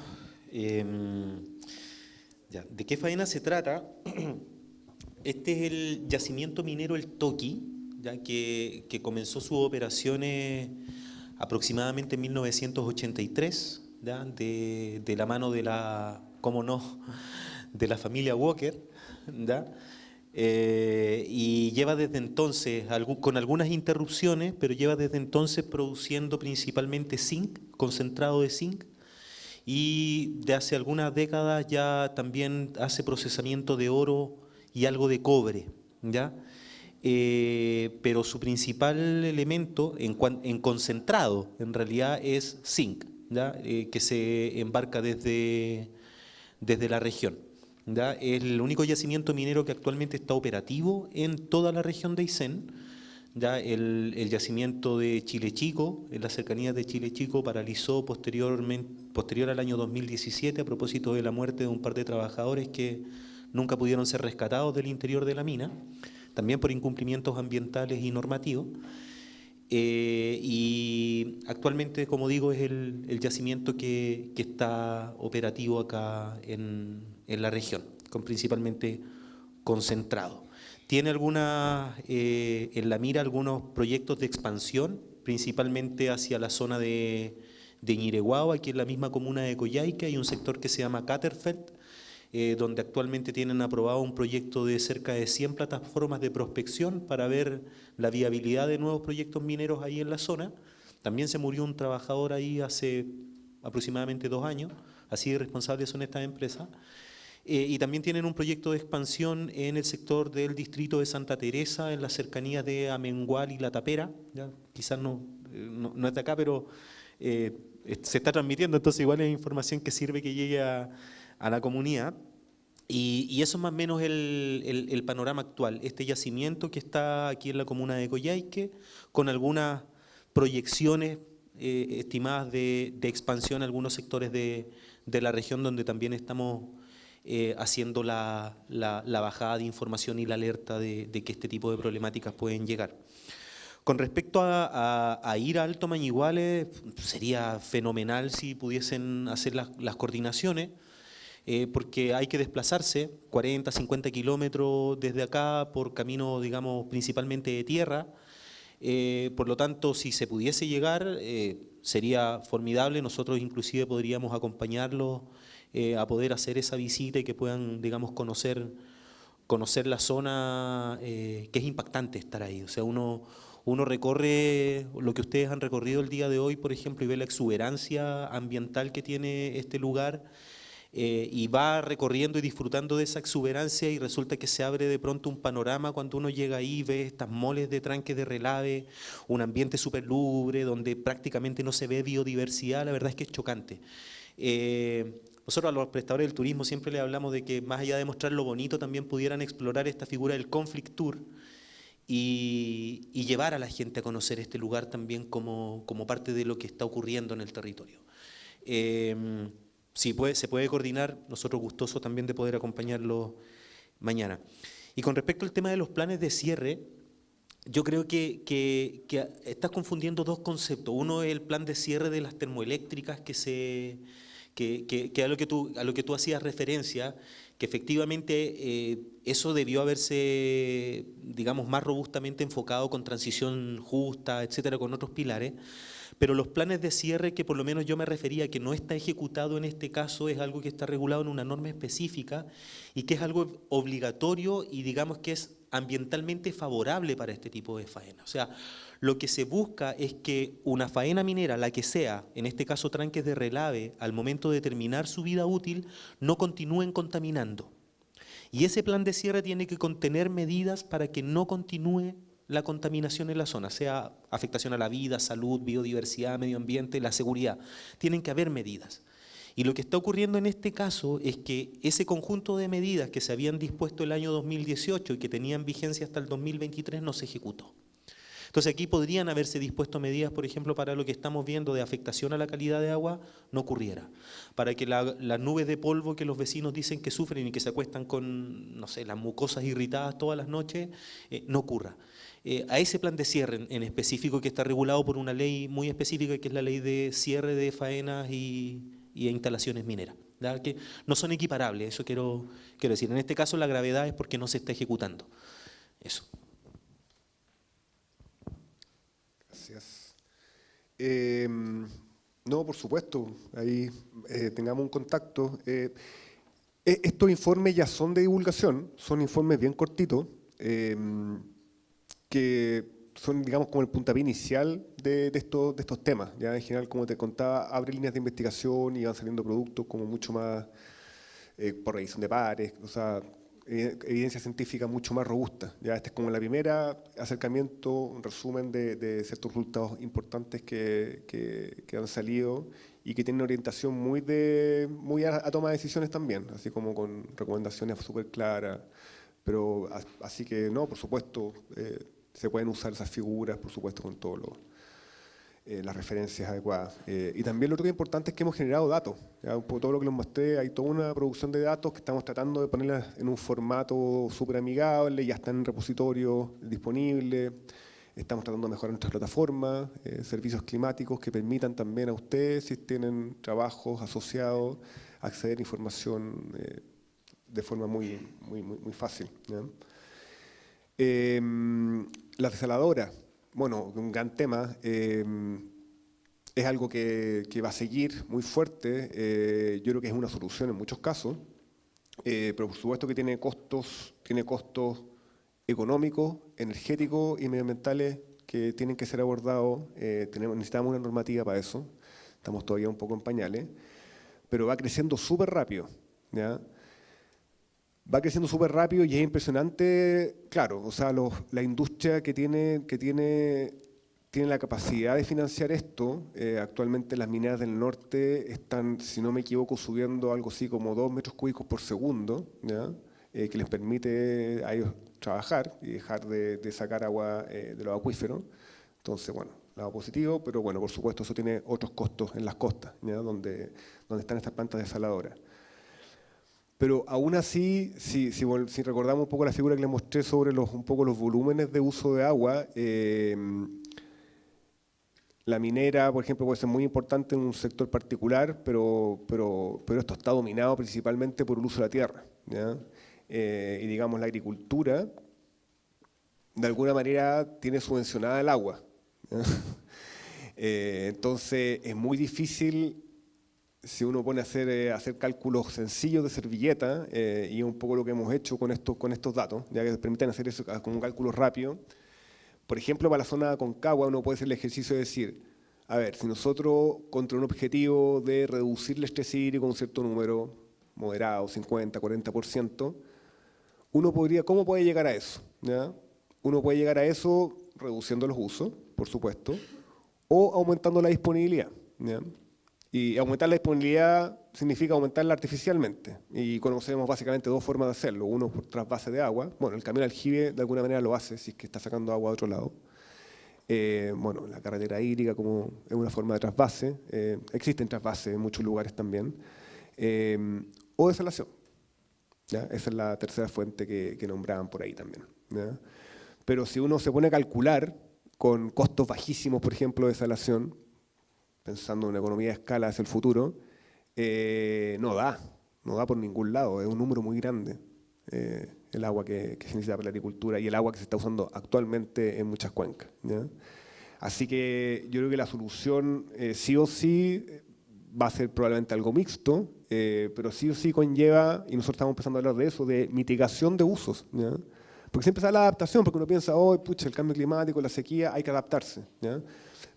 Ya, ¿de qué faena se trata? Este es el yacimiento minero El Toqui, ya que comenzó sus operaciones aproximadamente en 1983, ¿ya? De la mano de cómo no, de la familia Walker, ¿ya? Y lleva desde entonces, con algunas interrupciones, pero lleva desde entonces produciendo principalmente zinc, concentrado de zinc, y de hace algunas décadas ya también hace procesamiento de oro y algo de cobre, ¿ya? Pero su principal elemento en concentrado en realidad es zinc, ¿ya? Que se embarca desde la región. ¿Ya? Es el único yacimiento minero que actualmente está operativo en toda la región de Aysén. Ya el yacimiento de Chile Chico, en las cercanías de Chile Chico, paralizó posterior al año 2017 a propósito de la muerte de un par de trabajadores que nunca pudieron ser rescatados del interior de la mina, también por incumplimientos ambientales y normativos. Y actualmente, como digo, es el yacimiento que está operativo acá en la región, con principalmente concentrado. Tiene en la mira algunos proyectos de expansión, principalmente hacia la zona de Ñireguaba, aquí en la misma comuna de Coyhaique. Hay un sector que se llama Katerfeld, donde actualmente tienen aprobado un proyecto de cerca de 100 plataformas de prospección para ver la viabilidad de nuevos proyectos mineros ahí en la zona. También se murió un trabajador ahí hace aproximadamente 2 años, así de responsables son estas empresas. Y también tienen un proyecto de expansión en el sector del distrito de Santa Teresa, en las cercanías de Amengual y La Tapera. ¿Ya? Quizás no, no es de acá, pero se está transmitiendo, entonces igual es información que sirve que llegue a la comunidad. Y eso es más o menos el panorama actual. Este yacimiento que está aquí en la comuna de Coyhaique, con algunas proyecciones estimadas de expansión en algunos sectores de la región donde también estamos haciendo la bajada de información y la alerta de que este tipo de problemáticas pueden llegar. Con respecto a ir a Alto Mañiguales, sería fenomenal si pudiesen hacer las coordinaciones, porque hay que desplazarse 40, 50 kilómetros desde acá por camino, digamos, principalmente de tierra. Por lo tanto, si se pudiese llegar, sería formidable. Nosotros inclusive podríamos acompañarlos a poder hacer esa visita y que puedan, digamos, conocer la zona, que es impactante estar ahí. O sea, uno recorre lo que ustedes han recorrido el día de hoy, por ejemplo, y ve la exuberancia ambiental que tiene este lugar, y va recorriendo y disfrutando de esa exuberancia y resulta que se abre de pronto un panorama cuando uno llega ahí, ve estas moles de tranques de relave, un ambiente súper lúgubre donde prácticamente no se ve biodiversidad. La verdad es que es chocante. Nosotros a los prestadores del turismo siempre les hablamos de que más allá de mostrar lo bonito, también pudieran explorar esta figura del conflict tour y llevar a la gente a conocer este lugar también como parte de lo que está ocurriendo en el territorio. Si se puede coordinar, nosotros gustosos también de poder acompañarlos mañana. Y con respecto al tema de los planes de cierre, yo creo que estás confundiendo dos conceptos. Uno es el plan de cierre de las termoeléctricas que a lo que tú hacías referencia, que efectivamente eso debió haberse, digamos, más robustamente enfocado con transición justa, etcétera, con otros pilares. Pero los planes de cierre, que por lo menos yo me refería que no está ejecutado en este caso, es algo que está regulado en una norma específica y que es algo obligatorio y digamos que es ambientalmente favorable para este tipo de faena. O sea, lo que se busca es que una faena minera, la que sea, en este caso tranques de relave, al momento de terminar su vida útil, no continúen contaminando. Y ese plan de cierre tiene que contener medidas para que no continúe la contaminación en la zona, sea afectación a la vida, salud, biodiversidad, medio ambiente, la seguridad. Tienen que haber medidas. Y lo que está ocurriendo en este caso es que ese conjunto de medidas que se habían dispuesto el año 2018 y que tenían vigencia hasta el 2023 no se ejecutó. Entonces aquí podrían haberse dispuesto medidas, por ejemplo, para lo que estamos viendo de afectación a la calidad de agua no ocurriera, para que las nubes de polvo que los vecinos dicen que sufren y que se acuestan con, no sé, las mucosas irritadas todas las noches, no ocurra. A ese plan de cierre en específico que está regulado por una ley muy específica que es la ley de cierre de faenas y instalaciones mineras, ¿verdad? Que no son equiparables, eso quiero decir. En este caso la gravedad es porque no se está ejecutando. Eso. Gracias. No, por supuesto, ahí tengamos un contacto. Estos informes ya son de divulgación, son informes bien cortitos, que son, digamos, como el puntapié inicial de estos temas. Ya en general, como te contaba, abre líneas de investigación y van saliendo productos como mucho más por revisión de pares, o sea, evidencia científica mucho más robusta. Ya este es como la primera acercamiento, un resumen de ciertos resultados importantes que han salido y que tienen orientación muy a toma de decisiones también, así como con recomendaciones súper claras. Pero así que no, por supuesto, se pueden usar esas figuras, por supuesto, con todas las referencias adecuadas. Y también lo otro que es importante es que hemos generado datos. ¿Ya? Por todo lo que les mostré, hay toda una producción de datos que estamos tratando de ponerlas en un formato súper amigable, ya están en repositorios disponibles. Estamos tratando de mejorar nuestras plataformas, servicios climáticos que permitan también a ustedes, si tienen trabajos asociados, acceder a información de forma muy fácil. ¿Ya? La desaladora, bueno, un gran tema, es algo que va a seguir muy fuerte, yo creo que es una solución en muchos casos, pero por supuesto que tiene costos económicos, energéticos y medioambientales que tienen que ser abordados. Necesitamos una normativa para eso, estamos todavía un poco en pañales, pero va creciendo súper rápido, ¿ya? Va creciendo súper rápido y es impresionante, claro, o sea, la industria que tiene tiene la capacidad de financiar esto. Actualmente las mineras del norte están, si no me equivoco, subiendo algo así como 2 metros cúbicos por segundo, ¿ya? Que les permite a ellos trabajar y dejar de sacar agua de los acuíferos. Entonces, bueno, lado positivo, pero bueno, por supuesto eso tiene otros costos en las costas, ¿ya? Donde están estas plantas desaladoras. Pero aún así, si recordamos un poco la figura que les mostré sobre un poco los volúmenes de uso de agua, la minera, por ejemplo, puede ser muy importante en un sector particular, pero esto está dominado principalmente por el uso de la tierra, ¿ya? Y digamos la agricultura, de alguna manera, tiene subvencionada el agua, ¿ya? Entonces es muy difícil, si uno pone a hacer cálculos sencillos de servilleta, y es un poco lo que hemos hecho con estos datos, ya que permiten hacer eso con un cálculo rápido. Por ejemplo, para la zona de Aconcagua uno puede hacer el ejercicio de decir, a ver, si nosotros contra un objetivo de reducir el estrés hídrico a un cierto número moderado, 50, 40%, ¿cómo puede llegar a eso? ¿Ya? Uno puede llegar a eso reduciendo los usos, por supuesto, o aumentando la disponibilidad, ¿ya? Y aumentar la disponibilidad significa aumentarla artificialmente. Y conocemos básicamente 2 formas de hacerlo. Uno por trasvase de agua. Bueno, el camión aljibe de alguna manera lo hace si es que está sacando agua de otro lado. Bueno, la carretera hídrica como es una forma de trasvase. Existen trasvases en muchos lugares también. O desalación, ¿ya? Esa es la tercera fuente que nombraban por ahí también, ¿ya? Pero si uno se pone a calcular con costos bajísimos, por ejemplo, de desalación, pensando en una economía de escala hacia el futuro, no da por ningún lado, es un número muy grande el agua que se necesita para la agricultura y el agua que se está usando actualmente en muchas cuencas, ¿ya? Así que yo creo que la solución sí o sí va a ser probablemente algo mixto, pero sí o sí conlleva, y nosotros estamos empezando a hablar de eso, de mitigación de usos, ¿ya? Porque siempre sale la adaptación, porque uno piensa, pucha, el cambio climático, la sequía, hay que adaptarse, ¿ya?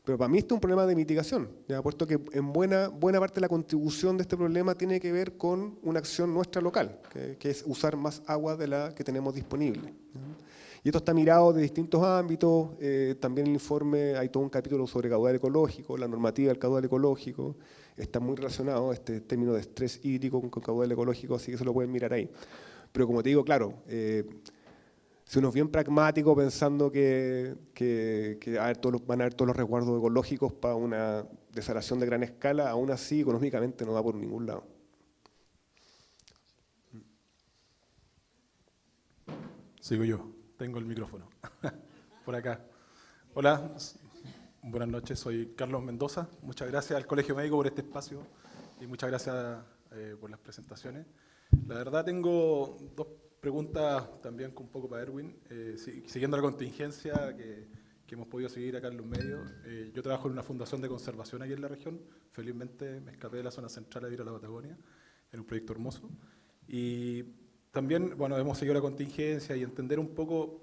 Pero para mí esto es un problema de mitigación, ¿ya? Puesto que en buena parte de la contribución de este problema tiene que ver con una acción nuestra local, que es usar más agua de la que tenemos disponible, ¿ya? Y esto está mirado de distintos ámbitos, también en el informe hay todo un capítulo sobre caudal ecológico, la normativa del caudal ecológico, está muy relacionado este término de estrés hídrico con caudal ecológico, así que se lo pueden mirar ahí. Pero como te digo, claro, si uno es bien pragmático pensando que van a haber todos los resguardos ecológicos para una desalación de gran escala, aún así económicamente no va por ningún lado. Sigo yo, tengo el micrófono. Por acá. Hola, buenas noches, soy Carlos Mendoza. Muchas gracias al Colegio Médico por este espacio y muchas gracias por las presentaciones. La verdad tengo 2 preguntas también un poco para Erwin. Siguiendo la contingencia que hemos podido seguir acá en los medios, yo trabajo en una fundación de conservación aquí en la región. Felizmente me escapé de la zona central a ir a la Patagonia, en un proyecto hermoso. Y también, bueno, hemos seguido la contingencia y entender un poco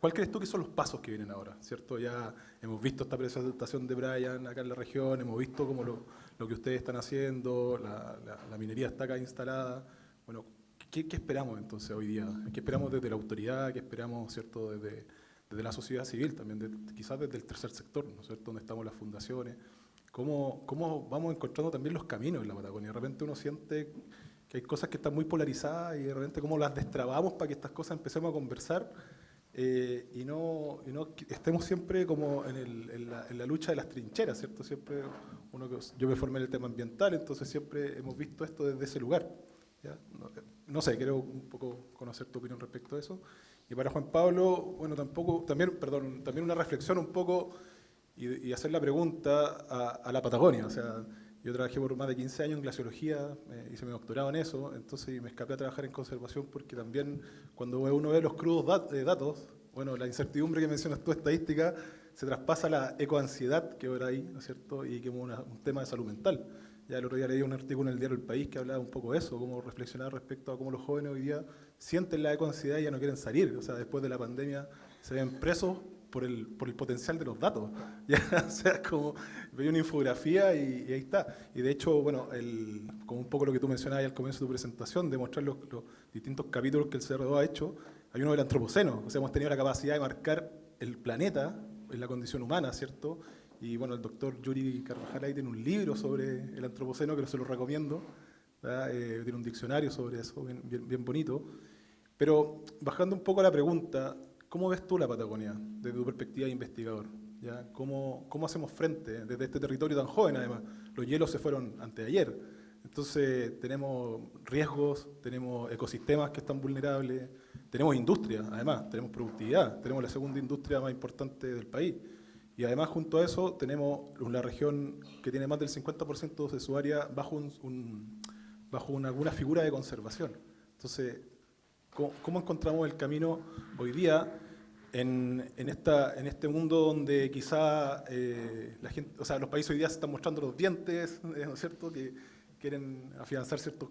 ¿cuál crees tú que son los pasos que vienen ahora? ¿Cierto? Ya hemos visto esta presentación de Brian acá en la región, hemos visto cómo lo que ustedes están haciendo, la minería está acá instalada. Bueno, ¿qué esperamos entonces hoy día? ¿Qué esperamos desde la autoridad? ¿Qué esperamos, cierto, desde la sociedad civil también? Quizás desde el tercer sector, ¿no es cierto? Donde estamos las fundaciones. ¿Cómo vamos encontrando también los caminos en la Patagonia? De repente uno siente que hay cosas que están muy polarizadas y de repente cómo las destrabamos para que estas cosas empecemos a conversar y no estemos siempre como en la lucha de las trincheras, ¿cierto? Siempre yo me formé en el tema ambiental, entonces siempre hemos visto esto desde ese lugar, ¿ya? No sé, quiero un poco conocer tu opinión respecto a eso. Y para Juan Pablo, bueno, también una reflexión un poco y hacer la pregunta a la Patagonia. O sea, yo trabajé por más de 15 años en glaciología, hice mi doctorado en eso, entonces me escapé a trabajar en conservación porque también cuando uno ve los crudos datos, bueno, la incertidumbre que mencionas tú, estadística, se traspasa a la ecoansiedad que ahora hay, ¿no es cierto? Y que es un tema de salud mental. Ya el otro día leí un artículo en el diario El País que hablaba un poco de eso, cómo reflexionar respecto a cómo los jóvenes hoy día sienten la ecoansiedad y ya no quieren salir. O sea, después de la pandemia se ven presos por el potencial de los datos. ¿Ya? O sea, como veía una infografía y ahí está. Y de hecho, bueno, como un poco lo que tú mencionabas al comienzo de tu presentación, de mostrar los distintos capítulos que el CR2 ha hecho, hay uno del antropoceno. O sea, hemos tenido la capacidad de marcar el planeta la condición humana, ¿cierto? Y bueno, el doctor Yuri Carvajal ahí tiene un libro sobre el antropoceno que se lo recomiendo, ¿verdad? Tiene un diccionario sobre eso, bien bonito. Pero bajando un poco a la pregunta, ¿cómo ves tú la Patagonia desde tu perspectiva de investigador? ¿Ya? ¿Cómo hacemos frente desde este territorio tan joven además? Los hielos se fueron antes de ayer. Entonces tenemos riesgos, tenemos ecosistemas que están vulnerables, tenemos industria, además, tenemos productividad, tenemos la segunda industria más importante del país. Y además junto a eso tenemos una región que tiene más del 50% de su área bajo alguna figura de conservación. Entonces, ¿cómo encontramos el camino hoy día en este mundo donde quizá la gente, o sea, los países hoy día se están mostrando los dientes, ¿no es cierto?, que quieren afianzar ciertos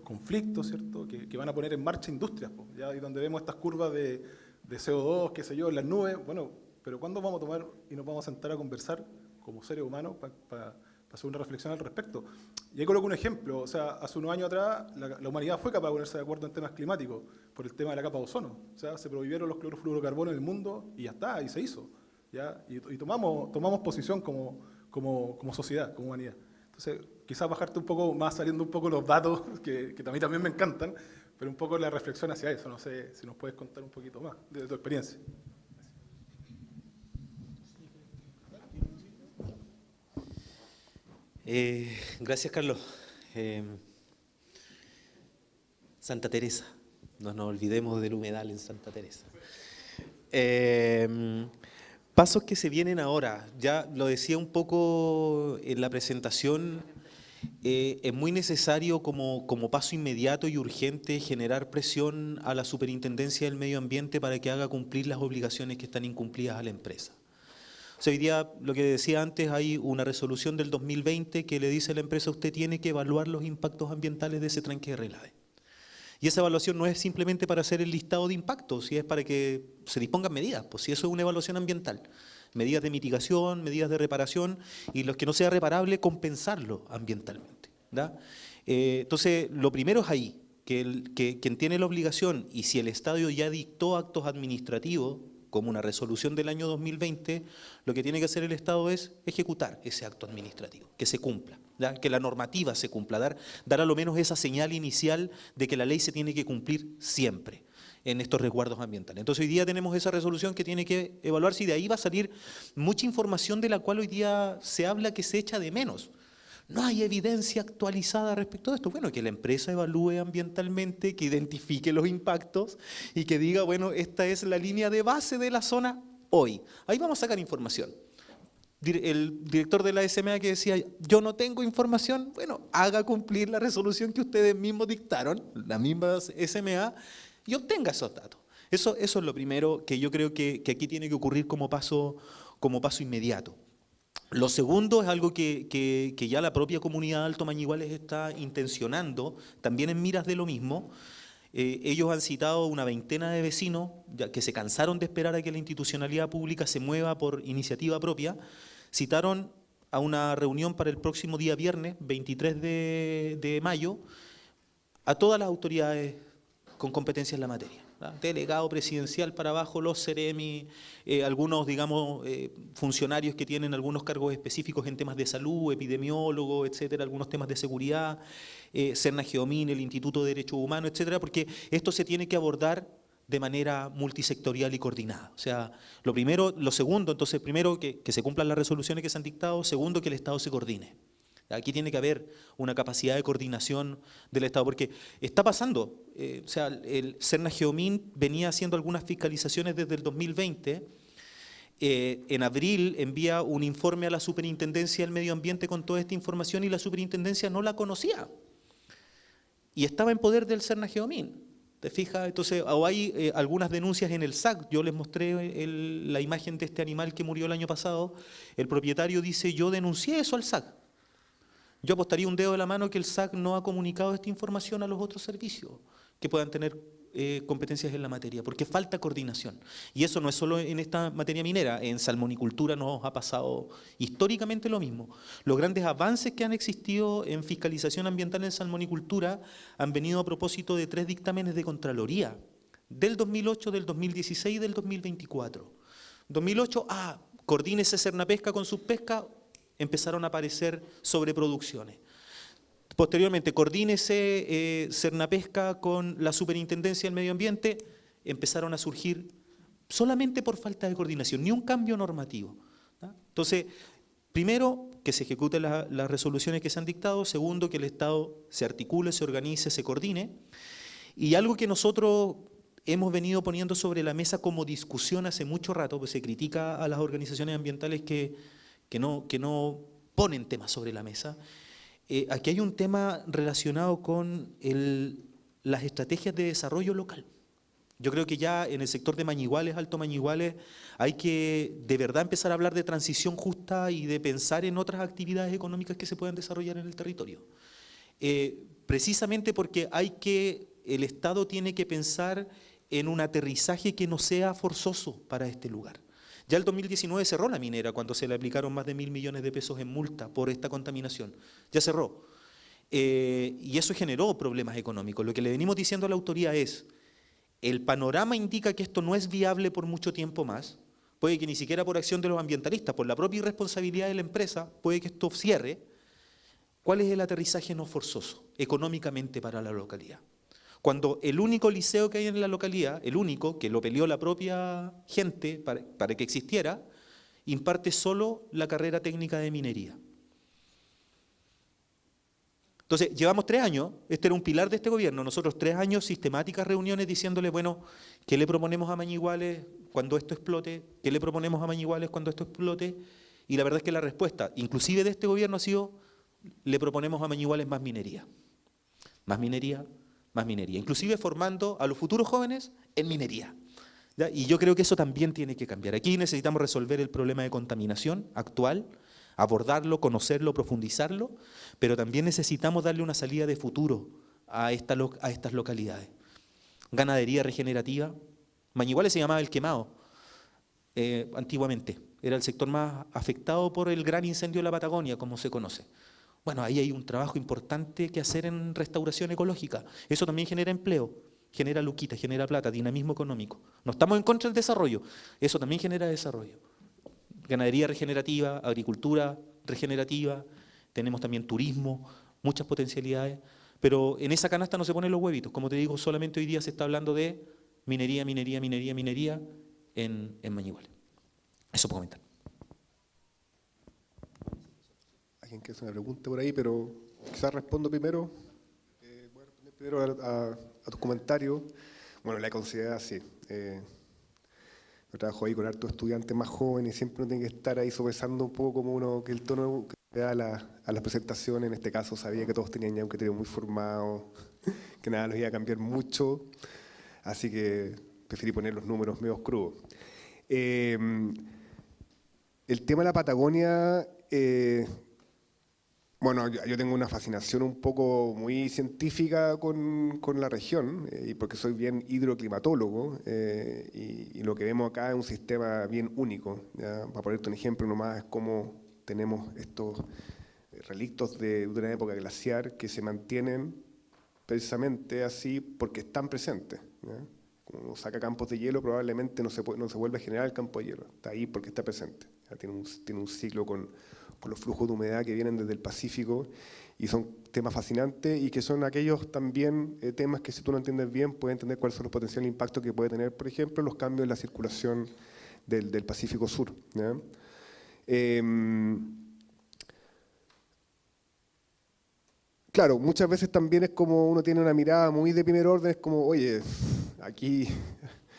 conflictos, ¿cierto?, que van a poner en marcha industrias, ¿ya? Y donde vemos estas curvas de CO2, qué sé yo, en las nubes. Bueno, pero ¿cuándo vamos a tomar y nos vamos a sentar a conversar como seres humanos para hacer una reflexión al respecto? Y ahí coloco un ejemplo. O sea, hace unos años atrás la humanidad fue capaz de ponerse de acuerdo en temas climáticos por el tema de la capa de ozono. O sea, se prohibieron los clorofluorocarbonos en el mundo y ya está, y se hizo, ¿ya? Y tomamos posición como sociedad, como humanidad. Entonces, quizás bajarte un poco más, saliendo un poco los datos, que a mí también me encantan, pero un poco la reflexión hacia eso. No sé si nos puedes contar un poquito más de tu experiencia. Gracias, Carlos. Santa Teresa, no nos olvidemos del humedal en Santa Teresa. Pasos que se vienen ahora, ya lo decía un poco en la presentación, es muy necesario como paso inmediato y urgente generar presión a la Superintendencia del Medio Ambiente para que haga cumplir las obligaciones que están incumplidas a la empresa. O sea, hoy día, lo que decía antes, hay una resolución del 2020 que le dice a la empresa: usted tiene que evaluar los impactos ambientales de ese tranque de relave. Y esa evaluación no es simplemente para hacer el listado de impactos, si es para que se dispongan medidas, pues si eso es una evaluación ambiental. Medidas de mitigación, medidas de reparación, y los que no sea reparable, compensarlo ambientalmente, ¿da? Entonces, lo primero es ahí, que quien tiene la obligación, y si el Estado ya dictó actos administrativos, como una resolución del año 2020, lo que tiene que hacer el Estado es ejecutar ese acto administrativo, que se cumpla, ¿ya? Que la normativa se cumpla, dar a lo menos esa señal inicial de que la ley se tiene que cumplir siempre en estos resguardos ambientales. Entonces hoy día tenemos esa resolución que tiene que evaluarse, y de ahí va a salir mucha información de la cual hoy día se habla que se echa de menos. No hay evidencia actualizada respecto a esto. Bueno, que la empresa evalúe ambientalmente, que identifique los impactos y que diga, bueno, esta es la línea de base de la zona hoy. Ahí vamos a sacar información. El director de la SMA que decía, yo no tengo información, bueno, haga cumplir la resolución que ustedes mismos dictaron, la misma SMA, y obtenga esos datos. Eso es lo primero que yo creo que aquí tiene que ocurrir como paso inmediato. Lo segundo es algo que ya la propia comunidad de Alto Mañiguales está intencionando, también en miras de lo mismo. Ellos han citado una veintena de vecinos ya que se cansaron de esperar a que la institucionalidad pública se mueva por iniciativa propia. Citaron a una reunión para el próximo día viernes, 23 de mayo, a todas las autoridades con competencia en la materia. Delegado presidencial para abajo, los CEREMI, algunos, digamos, funcionarios que tienen algunos cargos específicos en temas de salud, epidemiólogos, etcétera, algunos temas de seguridad, Serna Geomín, el Instituto de Derechos Humanos, etcétera, porque esto se tiene que abordar de manera multisectorial y coordinada. O sea, lo segundo, entonces, primero, que se cumplan las resoluciones que se han dictado; segundo, que el Estado se coordine. Aquí tiene que haber una capacidad de coordinación del Estado, porque está pasando. O sea, el Serna Geomín venía haciendo algunas fiscalizaciones desde el 2020. En abril envía un informe a la Superintendencia del Medio Ambiente con toda esta información, y la Superintendencia no la conocía. Y estaba en poder del Serna Geomín. ¿Te fijas? Entonces, hay algunas denuncias en el SAC. Yo les mostré la imagen de este animal que murió el año pasado. El propietario dice, yo denuncié eso al SAC. Yo apostaría un dedo de la mano que el SAC no ha comunicado esta información a los otros servicios que puedan tener competencias en la materia, porque falta coordinación. Y eso no es solo en esta materia minera, en salmonicultura nos ha pasado históricamente lo mismo. Los grandes avances que han existido en fiscalización ambiental en salmonicultura han venido a propósito de 3 dictámenes de Contraloría del 2008, del 2016 y del 2024. 2008, coordínese Cernapesca con Subpesca, empezaron a aparecer sobreproducciones. Posteriormente, coordínese Cernapesca con la Superintendencia del Medio Ambiente, empezaron a surgir solamente por falta de coordinación, ni un cambio normativo. ¿tá? Entonces, primero, que se ejecuten las resoluciones que se han dictado. Segundo, que el Estado se articule, se organice, se coordine. Y algo que nosotros hemos venido poniendo sobre la mesa como discusión hace mucho rato, pues se critica a las organizaciones ambientales que no ponen temas sobre la mesa. Aquí hay un tema relacionado con las estrategias de desarrollo local. Yo creo que ya en el sector de Mañiguales, Alto Mañiguales, hay que de verdad empezar a hablar de transición justa y de pensar en otras actividades económicas que se puedan desarrollar en el territorio. Precisamente porque el Estado tiene que pensar en un aterrizaje que no sea forzoso para este lugar. Ya el 2019 cerró la minera cuando se le aplicaron más de 1.000 millones de pesos en multa por esta contaminación. Ya cerró. Y eso generó problemas económicos. Lo que le venimos diciendo a la autoridad es, el panorama indica que esto no es viable por mucho tiempo más, puede que ni siquiera por acción de los ambientalistas, por la propia irresponsabilidad de la empresa, puede que esto cierre. ¿Cuál es el aterrizaje no forzoso económicamente para la localidad? Cuando el único liceo que hay en la localidad, el único, que lo peleó la propia gente para que existiera, imparte solo la carrera técnica de minería. Entonces, llevamos 3 años, este era un pilar de este gobierno, nosotros 3 años, sistemáticas reuniones diciéndole, bueno, ¿qué le proponemos a Mañiguales cuando esto explote? ¿Qué le proponemos a Mañiguales cuando esto explote? Y la verdad es que la respuesta, inclusive de este gobierno, ha sido, le proponemos a Mañiguales más minería. Más minería, más minería. Inclusive formando a los futuros jóvenes en minería. ¿Ya? Y yo creo que eso también tiene que cambiar. Aquí necesitamos resolver el problema de contaminación actual, abordarlo, conocerlo, profundizarlo, pero también necesitamos darle una salida de futuro a estas localidades. Ganadería regenerativa. Mañiguales se llamaba El Quemado, antiguamente. Era el sector más afectado por el gran incendio de la Patagonia, como se conoce. Bueno, ahí hay un trabajo importante que hacer en restauración ecológica. Eso también genera empleo, genera luquita, genera plata, dinamismo económico. No estamos en contra del desarrollo, eso también genera desarrollo. Ganadería regenerativa, agricultura regenerativa, tenemos también turismo, muchas potencialidades, pero en esa canasta no se ponen los huevitos. Como te digo, solamente hoy día se está hablando de minería, minería, minería, minería en Mañiguales. Eso puedo comentar. Alguien quiere hacer una pregunta por ahí, pero quizás respondo primero. Voy a responder primero a tu comentario. Bueno, la considera sí. Yo trabajo ahí con hartos estudiantes más jóvenes y siempre uno tiene que estar ahí sopesando un poco como uno, que el tono que da a las presentaciones. En este caso sabía que todos tenían ya un criterio muy formado, que nada los iba a cambiar mucho, así que preferí poner los números medio crudos. El tema de la Patagonia, bueno, yo tengo una fascinación un poco muy científica con la región, y porque soy bien hidroclimatólogo, y lo que vemos acá es un sistema bien único. ¿Ya? Para ponerte un ejemplo nomás, es como tenemos estos relictos de una época glaciar que se mantienen precisamente así porque están presentes. ¿Ya? Como uno saca campos de hielo, probablemente no se vuelve a generar el campo de hielo, está ahí porque está presente. ¿Ya? Tiene un ciclo con los flujos de humedad que vienen desde el Pacífico, y son temas fascinantes y que son aquellos también temas que si tú no entiendes bien puedes entender cuáles son los potenciales impactos que puede tener, por ejemplo, los cambios en la circulación del Pacífico Sur. ¿Ya? Claro, muchas veces también es como uno tiene una mirada muy de primer orden, es como, oye, aquí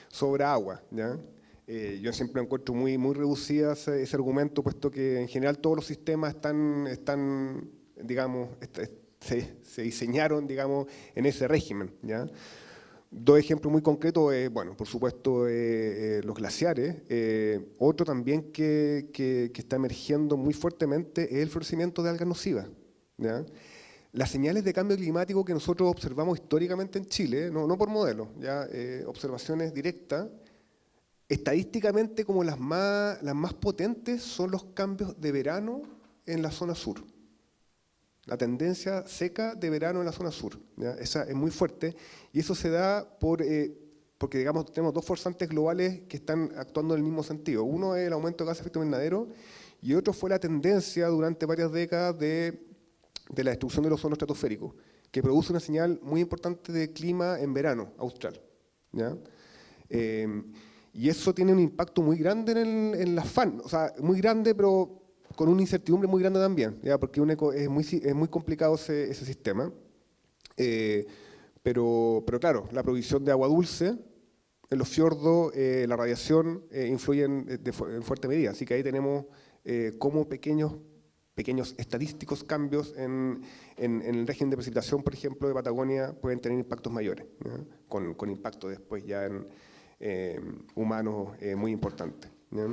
sobra agua, ¿ya? Yo siempre encuentro muy reducida ese argumento, puesto que en general todos los sistemas están digamos, se diseñaron, digamos, en ese régimen, ¿ya? Dos ejemplos muy concretos, bueno, por supuesto, los glaciares. Otro también que está emergiendo muy fuertemente es el florecimiento de algas nocivas, ¿ya? Las señales de cambio climático que nosotros observamos históricamente en Chile, no por modelo, ya observaciones directas, estadísticamente como las más potentes son los cambios de verano en la zona sur. La tendencia seca de verano en la zona sur, ¿ya? Esa es muy fuerte y eso se da por porque digamos, tenemos dos forzantes globales que están actuando en el mismo sentido. Uno es el aumento de gases de efecto invernadero y otro fue la tendencia durante varias décadas de la destrucción del ozono estratosférico, que produce una señal muy importante de clima en verano austral, ¿ya? Y eso tiene un impacto muy grande en las FAN, o sea, muy grande, pero con una incertidumbre muy grande también, ¿ya? Porque es muy complicado ese sistema. Pero claro, la provisión de agua dulce en los fiordos, la radiación influyen en fuerte medida. Así que ahí tenemos como pequeños estadísticos cambios en el régimen de precipitación, por ejemplo, de Patagonia, pueden tener impactos mayores, ¿ya? Con impacto después ya en humanos muy importantes, ¿ya?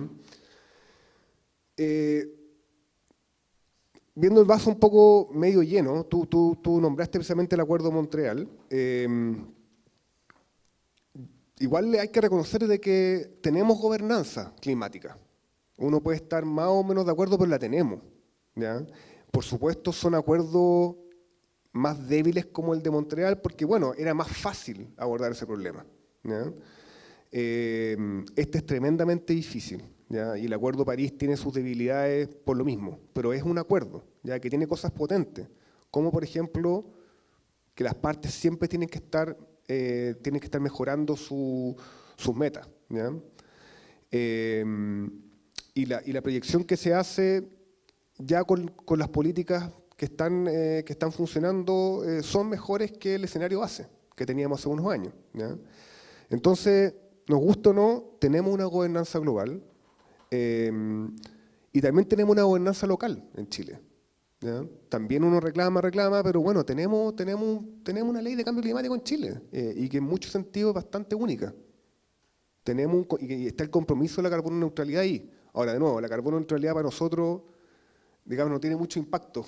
Viendo el vaso un poco medio lleno, tú nombraste precisamente el Acuerdo de Montreal. Igual hay que reconocer de que tenemos gobernanza climática. Uno puede estar más o menos de acuerdo, pero la tenemos, ¿ya? Por supuesto son acuerdos más débiles como el de Montreal, porque bueno, era más fácil abordar ese problema, ¿ya? Este es tremendamente difícil, ¿ya? Y el Acuerdo de París tiene sus debilidades por lo mismo, pero es un acuerdo, ¿ya? Que tiene cosas potentes, como por ejemplo que las partes siempre tienen que estar mejorando sus metas, ¿ya? Y la proyección que se hace ya con las políticas que están funcionando son mejores que el escenario base que teníamos hace unos años, ¿ya? Entonces, nos gusta o no, tenemos una gobernanza global y también tenemos una gobernanza local en Chile, ¿ya? También uno reclama, pero bueno, tenemos una ley de cambio climático en Chile y que en muchos sentidos es bastante única. Y está el compromiso de la carbono neutralidad ahí. Ahora, de nuevo, la carbono neutralidad para nosotros, digamos, no tiene mucho impacto,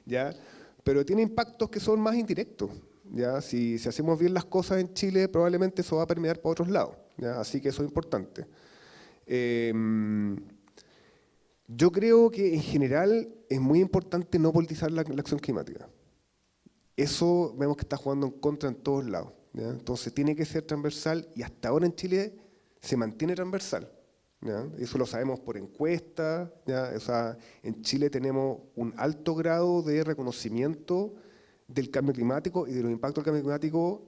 ¿ya? Pero tiene impactos que son más indirectos, ¿ya? Si hacemos bien las cosas en Chile, probablemente eso va a permear para otros lados, ¿ya? Así que eso es importante. Yo creo que en general es muy importante no politizar la acción climática. Eso vemos que está jugando en contra en todos lados, ¿ya? Entonces tiene que ser transversal y hasta ahora en Chile se mantiene transversal, ¿ya? Eso lo sabemos por encuestas, ¿ya? O sea, en Chile tenemos un alto grado de reconocimiento del cambio climático y de los impactos del cambio climático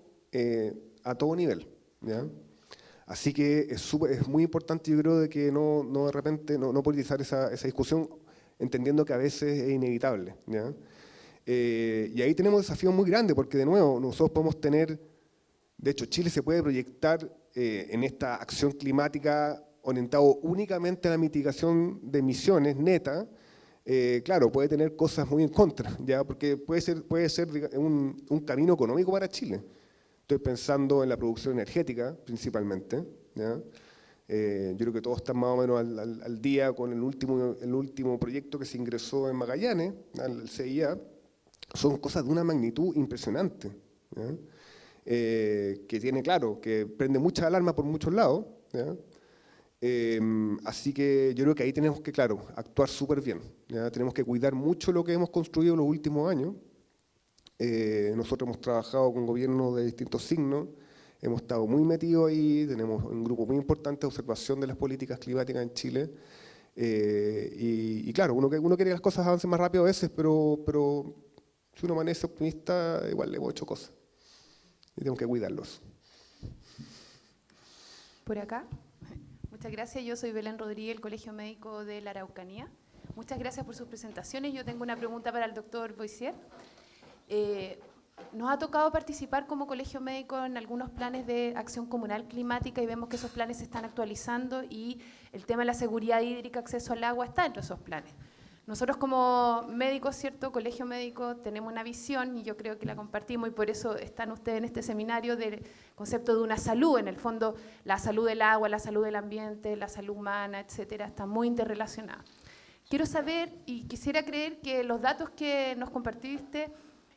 a todo nivel, ¿ya? Así que es muy importante, yo creo, de que de repente no politizar esa discusión, entendiendo que a veces es inevitable, ¿ya? Y ahí tenemos desafíos muy grandes, porque de nuevo, nosotros podemos tener, de hecho, Chile se puede proyectar en esta acción climática orientado únicamente a la mitigación de emisiones netas. Claro, puede tener cosas muy en contra, ¿ya? Porque puede ser un camino económico para Chile. Estoy pensando en la producción energética, principalmente, ¿ya? Yo creo que todos están más o menos al día con el último proyecto que se ingresó en Magallanes, al CIA. Son cosas de una magnitud impresionante, ¿ya? Que tiene, claro, que prende muchas alarmas por muchos lados, ¿ya? Así que yo creo que ahí tenemos que, claro, actuar súper bien, ¿ya? Tenemos que cuidar mucho lo que hemos construido en los últimos años. Nosotros hemos trabajado con gobiernos de distintos signos, hemos estado muy metidos ahí, tenemos un grupo muy importante de observación de las políticas climáticas en Chile. Y claro, uno quiere que las cosas avancen más rápido a veces, pero si uno amanece optimista, igual le hemos hecho cosas. Y tenemos que cuidarlos. Por acá. Muchas gracias. Yo soy Belén Rodríguez, del Colegio Médico de la Araucanía. Muchas gracias por sus presentaciones. Yo tengo una pregunta para el doctor Boissier. Nos ha tocado participar como colegio médico en algunos planes de acción comunal climática y vemos que esos planes se están actualizando y el tema de la seguridad hídrica, acceso al agua, está entre esos planes. Nosotros como médicos, ¿cierto? Colegio médico, tenemos una visión y yo creo que la compartimos y por eso están ustedes en este seminario del concepto de una salud, en el fondo la salud del agua, la salud del ambiente, la salud humana, etcétera, está muy interrelacionada. Quiero saber y quisiera creer que los datos que nos compartiste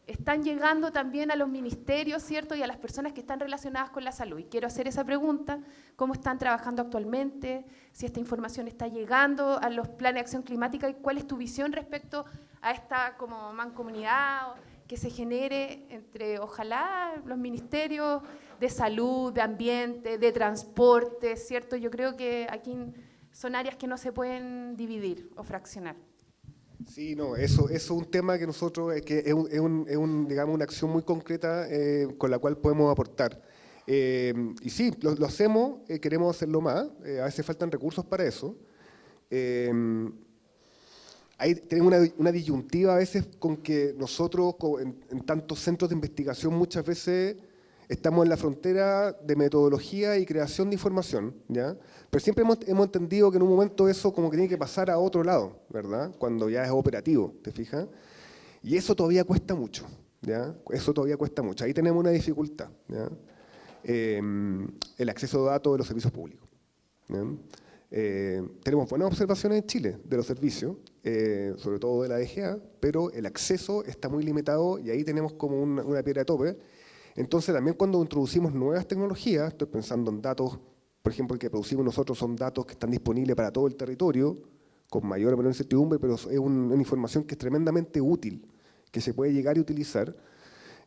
están llegando también a los ministerios, ¿cierto? Y a las personas que están relacionadas con la salud. Y quiero hacer esa pregunta, ¿cómo están trabajando actualmente? Si esta información está llegando a los planes de acción climática y cuál es tu visión respecto a esta como mancomunidad que se genere entre, ojalá, los ministerios de salud, de ambiente, de transporte, ¿cierto? Yo creo que aquí son áreas que no se pueden dividir o fraccionar. Sí, no, eso es un tema que nosotros, que es digamos, una acción muy concreta con la cual podemos aportar. Y sí, lo hacemos, queremos hacerlo más, a veces faltan recursos para eso. Ahí tenemos una disyuntiva a veces con que nosotros en tantos centros de investigación muchas veces estamos en la frontera de metodología y creación de información, ¿ya? Pero siempre hemos entendido que en un momento eso como que tiene que pasar a otro lado, ¿verdad? Cuando ya es operativo, ¿te fijas? Y eso todavía cuesta mucho, ¿ya? Eso todavía cuesta mucho. Ahí tenemos una dificultad, ¿ya? El acceso a datos de los servicios públicos, ¿ya? Tenemos buenas observaciones en Chile de los servicios, sobre todo de la DGA, pero el acceso está muy limitado y ahí tenemos como una piedra de tope. Entonces también cuando introducimos nuevas tecnologías, estoy pensando en datos, por ejemplo, el que producimos nosotros son datos que están disponibles para todo el territorio, con mayor o menor incertidumbre, pero es una información que es tremendamente útil, que se puede llegar y utilizar.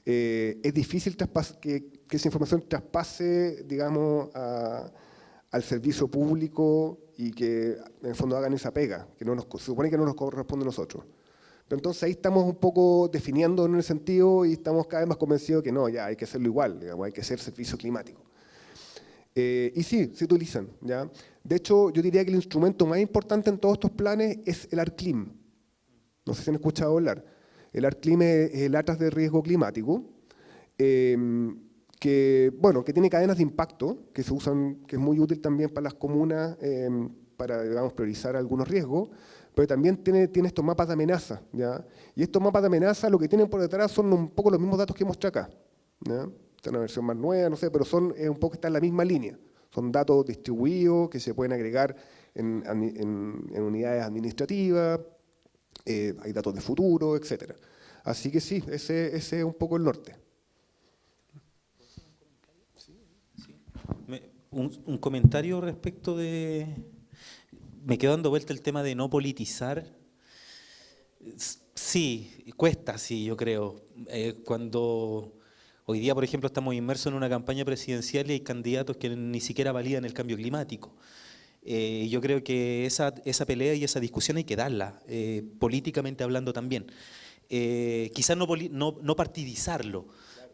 Es difícil que esa información traspase, digamos, al servicio público y que en el fondo hagan esa pega, que se supone que no nos corresponde a nosotros. Pero entonces ahí estamos un poco definiendo en el sentido y estamos cada vez más convencidos que no, ya hay que hacerlo igual, digamos, hay que hacer servicio climático. Y sí, se utilizan, ¿ya? De hecho, yo diría que el instrumento más importante en todos estos planes es el ARCLIM. No sé si han escuchado hablar. El ARCLIM es el Atlas de Riesgo Climático, que tiene cadenas de impacto, que se usan, que es muy útil también para las comunas, para, digamos, priorizar algunos riesgos, pero también tiene estos mapas de amenaza, ¿ya? Y estos mapas de amenaza lo que tienen por detrás son un poco los mismos datos que mostré acá, ¿ya? Esta es una versión más nueva, no sé, pero es un poco está en la misma línea. Son datos distribuidos que se pueden agregar en unidades administrativas, hay datos de futuro, etc. Así que sí, ese es un poco el norte. Un comentario respecto de... Me quedo dando vuelta el tema de no politizar. Sí, cuesta, sí, yo creo. Cuando hoy día, por ejemplo, estamos inmersos en una campaña presidencial y hay candidatos que ni siquiera validan el cambio climático. Yo creo que esa pelea y esa discusión hay que darla, políticamente hablando también. Quizás no partidizarlo,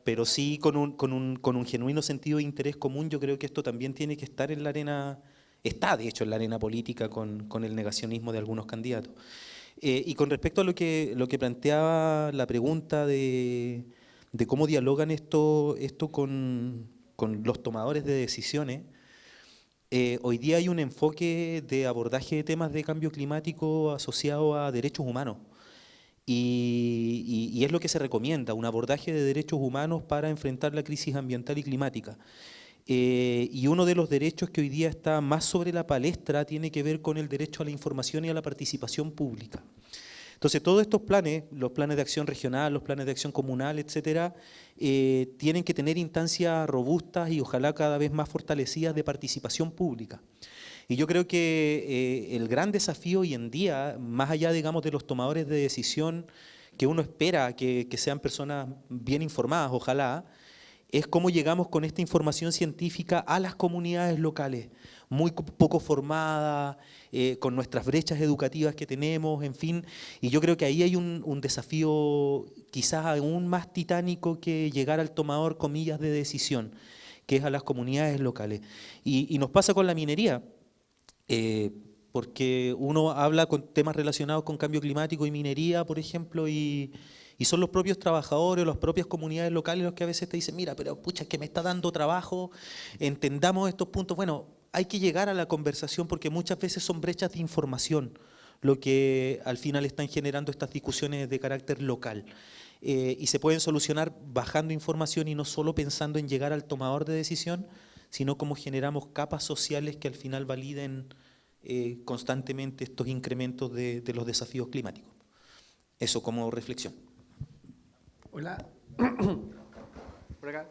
pero sí con un genuino sentido de interés común. Yo creo que esto también tiene que estar en la arena, está de hecho en la arena política con el negacionismo de algunos candidatos. Y con respecto a lo que planteaba la pregunta de cómo dialogan esto con los tomadores de decisiones, hoy día hay un enfoque de abordaje de temas de cambio climático asociado a derechos humanos. Y es lo que se recomienda, un abordaje de derechos humanos para enfrentar la crisis ambiental y climática. Y uno de los derechos que hoy día está más sobre la palestra tiene que ver con el derecho a la información y a la participación pública. Entonces, todos estos planes, los planes de acción regional, los planes de acción comunal, etcétera, tienen que tener instancias robustas y ojalá cada vez más fortalecidas de participación pública. Y yo creo que el gran desafío hoy en día, más allá, digamos, de los tomadores de decisión, que uno espera que sean personas bien informadas, ojalá, es cómo llegamos con esta información científica a las comunidades locales, muy poco formadas, con nuestras brechas educativas que tenemos, en fin. Y yo creo que ahí hay un desafío quizás aún más titánico que llegar al tomador, comillas, de decisión, que es a las comunidades locales. Y nos pasa con la minería. Porque uno habla con temas relacionados con cambio climático y minería, por ejemplo, y son los propios trabajadores, las propias comunidades locales los que a veces te dicen, mira, pero pucha, es que me está dando trabajo, entendamos estos puntos. Bueno, hay que llegar a la conversación porque muchas veces son brechas de información lo que al final están generando estas discusiones de carácter local. Y se pueden solucionar bajando información y no solo pensando en llegar al tomador de decisión, sino cómo generamos capas sociales que al final validen constantemente estos incrementos de los desafíos climáticos. Eso como reflexión. Hola, por acá.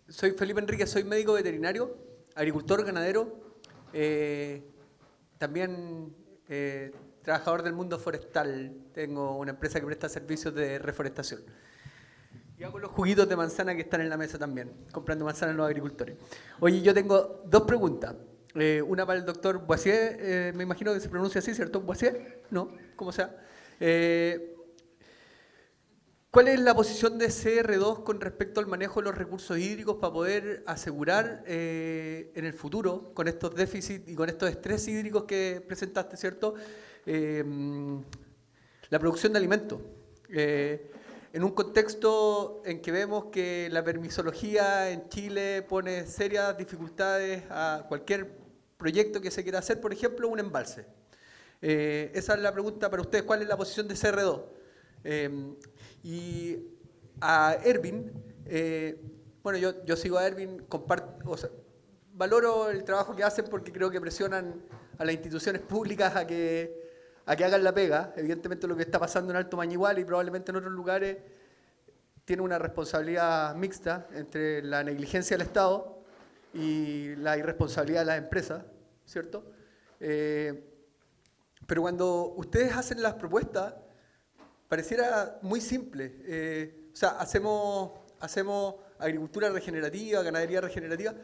Soy Felipe Enrique, soy médico veterinario, agricultor, ganadero. También trabajador del mundo forestal. Tengo una empresa que presta servicios de reforestación. Y hago los juguitos de manzana que están en la mesa también, comprando manzana a los agricultores. Oye, yo tengo dos preguntas. Una para el doctor Boissier, me imagino que se pronuncia así, ¿cierto? ¿Boissier? ¿No? ¿Cómo sea? ¿Cuál es la posición de CR2 con respecto al manejo de los recursos hídricos para poder asegurar en el futuro, con estos déficits y con estos estrés hídricos que presentaste, ¿cierto? La producción de alimentos. En un contexto en que vemos que la permisología en Chile pone serias dificultades a cualquier proyecto que se quiera hacer, por ejemplo, un embalse. Esa es la pregunta para ustedes, ¿cuál es la posición de CR2? Y a Ervin, bueno, yo sigo a Ervin, valoro el trabajo que hacen porque creo que presionan a las instituciones públicas a que hagan la pega. Evidentemente lo que está pasando en Alto Mañigual y probablemente en otros lugares tiene una responsabilidad mixta entre la negligencia del Estado y la irresponsabilidad de las empresas, ¿cierto? Pero cuando ustedes hacen las propuestas, pareciera muy simple. O sea, hacemos agricultura regenerativa, ganadería regenerativa.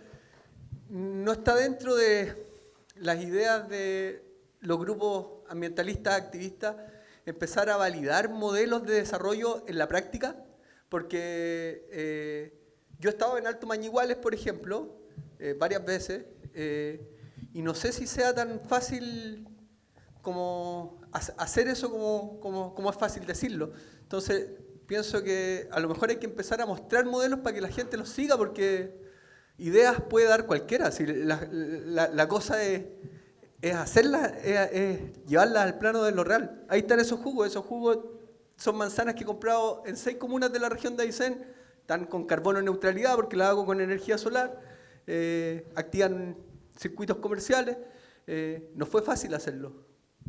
No está dentro de las ideas de los grupos ambientalistas, activistas, empezar a validar modelos de desarrollo en la práctica, porque yo he estado en Alto Mañiguales, por ejemplo, varias veces, y no sé si sea tan fácil como hacer eso como es fácil decirlo. Entonces, pienso que a lo mejor hay que empezar a mostrar modelos para que la gente los siga, porque ideas puede dar cualquiera. Si la cosa es hacerlas, es llevarlas al plano de lo real. Ahí están esos jugos son manzanas que he comprado en 6 comunas de la región de Aysén, están con carbono neutralidad porque las hago con energía solar, activan circuitos comerciales, no fue fácil hacerlo,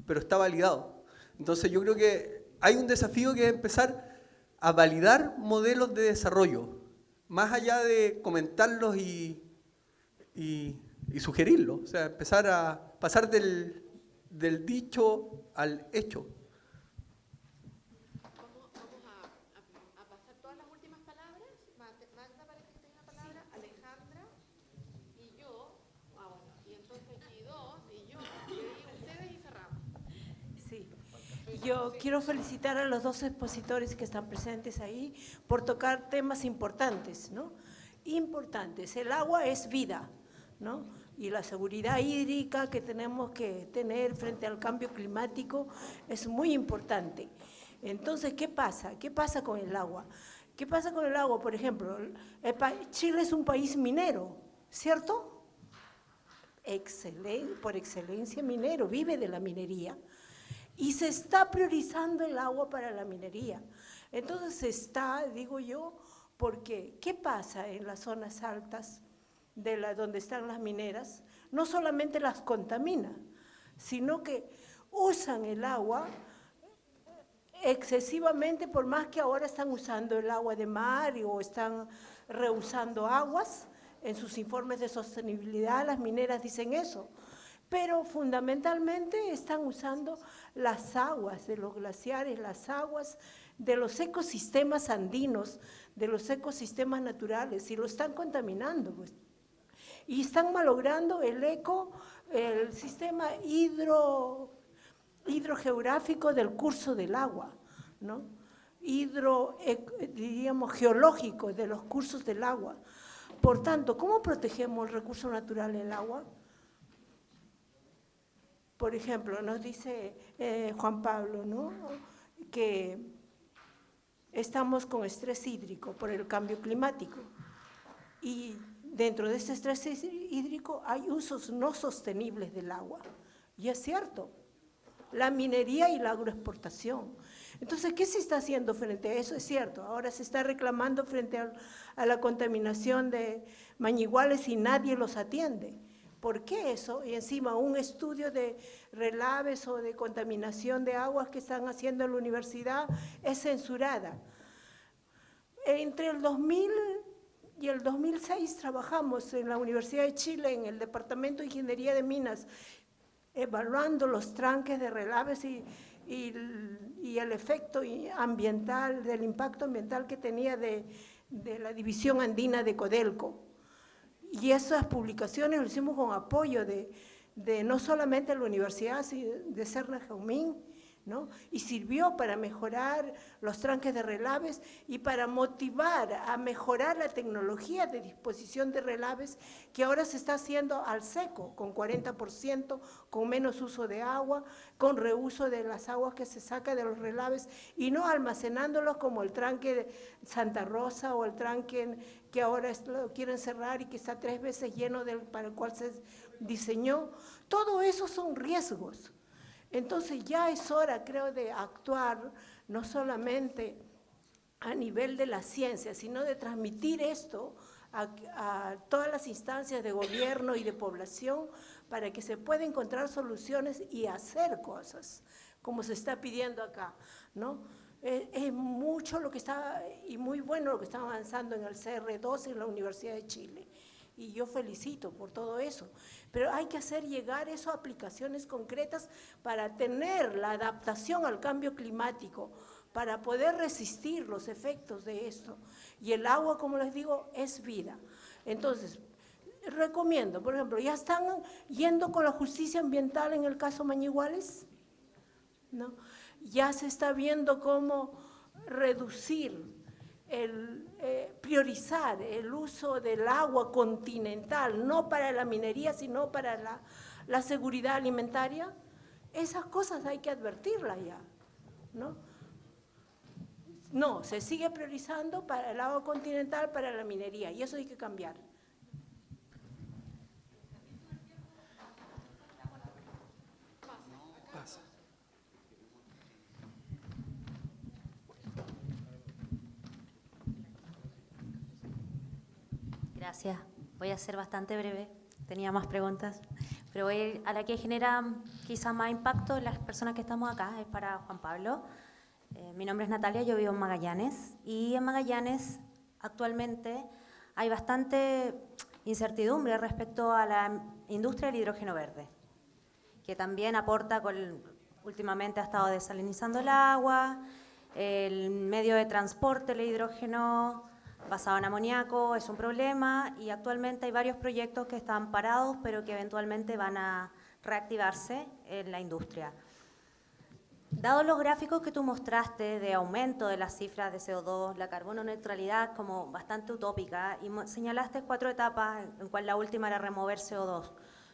pero está validado. Entonces yo creo que hay un desafío que es empezar a validar modelos de desarrollo, más allá de comentarlos y sugerirlos, o sea, empezar a pasar del dicho al hecho. Vamos a pasar todas las últimas palabras. Magda parece que tiene una palabra, Alejandra y yo, bueno, y entonces y dos, y yo, y ustedes y cerramos. Sí, yo quiero felicitar a los dos expositores que están presentes ahí por tocar temas importantes, ¿no? Importantes. El agua es vida, ¿no? Y la seguridad hídrica que tenemos que tener frente al cambio climático es muy importante. Entonces, ¿qué pasa? ¿Qué pasa con el agua? ¿Qué pasa con el agua? Por ejemplo, Chile es un país minero, ¿cierto? Por excelencia minero, vive de la minería. Y se está priorizando el agua para la minería. Entonces se está, digo yo, porque ¿qué pasa en las zonas altas donde están las mineras? No solamente las contamina, sino que usan el agua excesivamente, por más que ahora están usando el agua de mar o están reusando aguas. En sus informes de sostenibilidad las mineras dicen eso. Pero fundamentalmente están usando las aguas de los glaciares, las aguas de los ecosistemas andinos, de los ecosistemas naturales, y lo están contaminando, pues. Y están malogrando el sistema hidrogeográfico del curso del agua, ¿no? Diríamos, geológico de los cursos del agua. Por tanto, ¿cómo protegemos el recurso natural del agua? Por ejemplo, nos dice Juan Pablo, ¿no?, que estamos con estrés hídrico por el cambio climático. Y dentro de ese estrés hídrico hay usos no sostenibles del agua. Y es cierto, la minería y la agroexportación. Entonces, ¿qué se está haciendo frente a eso? Es cierto, ahora se está reclamando frente a la contaminación de Mañiguales y nadie los atiende. ¿Por qué eso? Y encima un estudio de relaves o de contaminación de aguas que están haciendo en la universidad es censurada. Entre el 2000 y el 2006 trabajamos en la Universidad de Chile, en el Departamento de Ingeniería de Minas, evaluando los tranques de relaves y el efecto ambiental, del impacto ambiental que tenía de la división andina de Codelco. Y esas publicaciones lo hicimos con apoyo de no solamente la Universidad de Serna Jaumín, ¿no? Y sirvió para mejorar los tranques de relaves y para motivar a mejorar la tecnología de disposición de relaves que ahora se está haciendo al seco, con 40%, con menos uso de agua, con reuso de las aguas que se saca de los relaves y no almacenándolos como el tranque de Santa Rosa o el tranque que ahora lo quieren cerrar y que está 3 veces lleno para el cual se diseñó. Todo eso son riesgos. Entonces ya es hora, creo, de actuar no solamente a nivel de la ciencia, sino de transmitir esto a todas las instancias de gobierno y de población para que se pueda encontrar soluciones y hacer cosas, como se está pidiendo acá, ¿no? Es mucho lo que está, y muy bueno lo que está avanzando en el CR2 en la Universidad de Chile. Y yo felicito por todo eso, pero hay que hacer llegar eso a aplicaciones concretas para tener la adaptación al cambio climático, para poder resistir los efectos de esto. Y el agua, como les digo, es vida. Entonces, recomiendo, por ejemplo, ¿ya están yendo con la justicia ambiental en el caso Mañiguales? ¿No? Ya se está viendo cómo reducir priorizar el uso del agua continental, no para la minería, sino para la seguridad alimentaria. Esas cosas hay que advertirlas ya, ¿no? No, se sigue priorizando para el agua continental, para la minería, y eso hay que cambiar. Gracias. Voy a ser bastante breve. Tenía más preguntas, pero a la que genera quizá más impacto en las personas que estamos acá es para Juan Pablo. Mi nombre es Natalia, yo vivo en Magallanes y en Magallanes actualmente hay bastante incertidumbre respecto a la industria del hidrógeno verde, que también aporta, últimamente ha estado desalinizando el agua, el medio de transporte, el hidrógeno basado en amoníaco es un problema y actualmente hay varios proyectos que están parados pero que eventualmente van a reactivarse en la industria. Dados los gráficos que tú mostraste de aumento de las cifras de CO2, la carbono neutralidad como bastante utópica y señalaste 4 etapas en cual la última era remover CO2.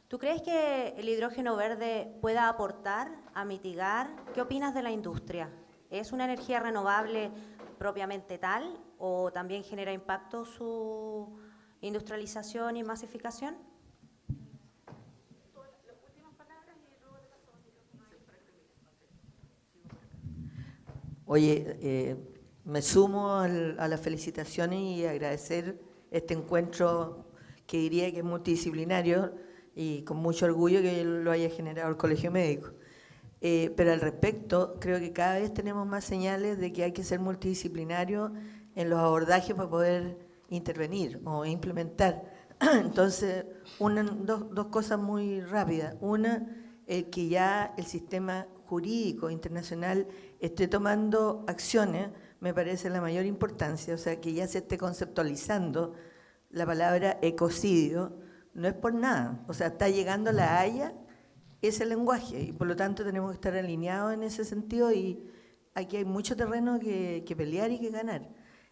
¿Tú crees que el hidrógeno verde pueda aportar a mitigar? ¿Qué opinas de la industria? ¿Es una energía renovable propiamente tal o también genera impacto su industrialización y masificación? Oye, me sumo a las felicitaciones y agradecer este encuentro que diría que es multidisciplinario y con mucho orgullo que lo haya generado el Colegio Médico. Pero al respecto, creo que cada vez tenemos más señales de que hay que ser multidisciplinario en los abordajes para poder intervenir o implementar. Entonces, dos cosas muy rápidas. Una, que ya el sistema jurídico internacional esté tomando acciones, me parece la mayor importancia, o sea, que ya se esté conceptualizando la palabra ecocidio, no es por nada, o sea, está llegando a La Haya ese lenguaje y por lo tanto tenemos que estar alineados en ese sentido y aquí hay mucho terreno que pelear y que ganar.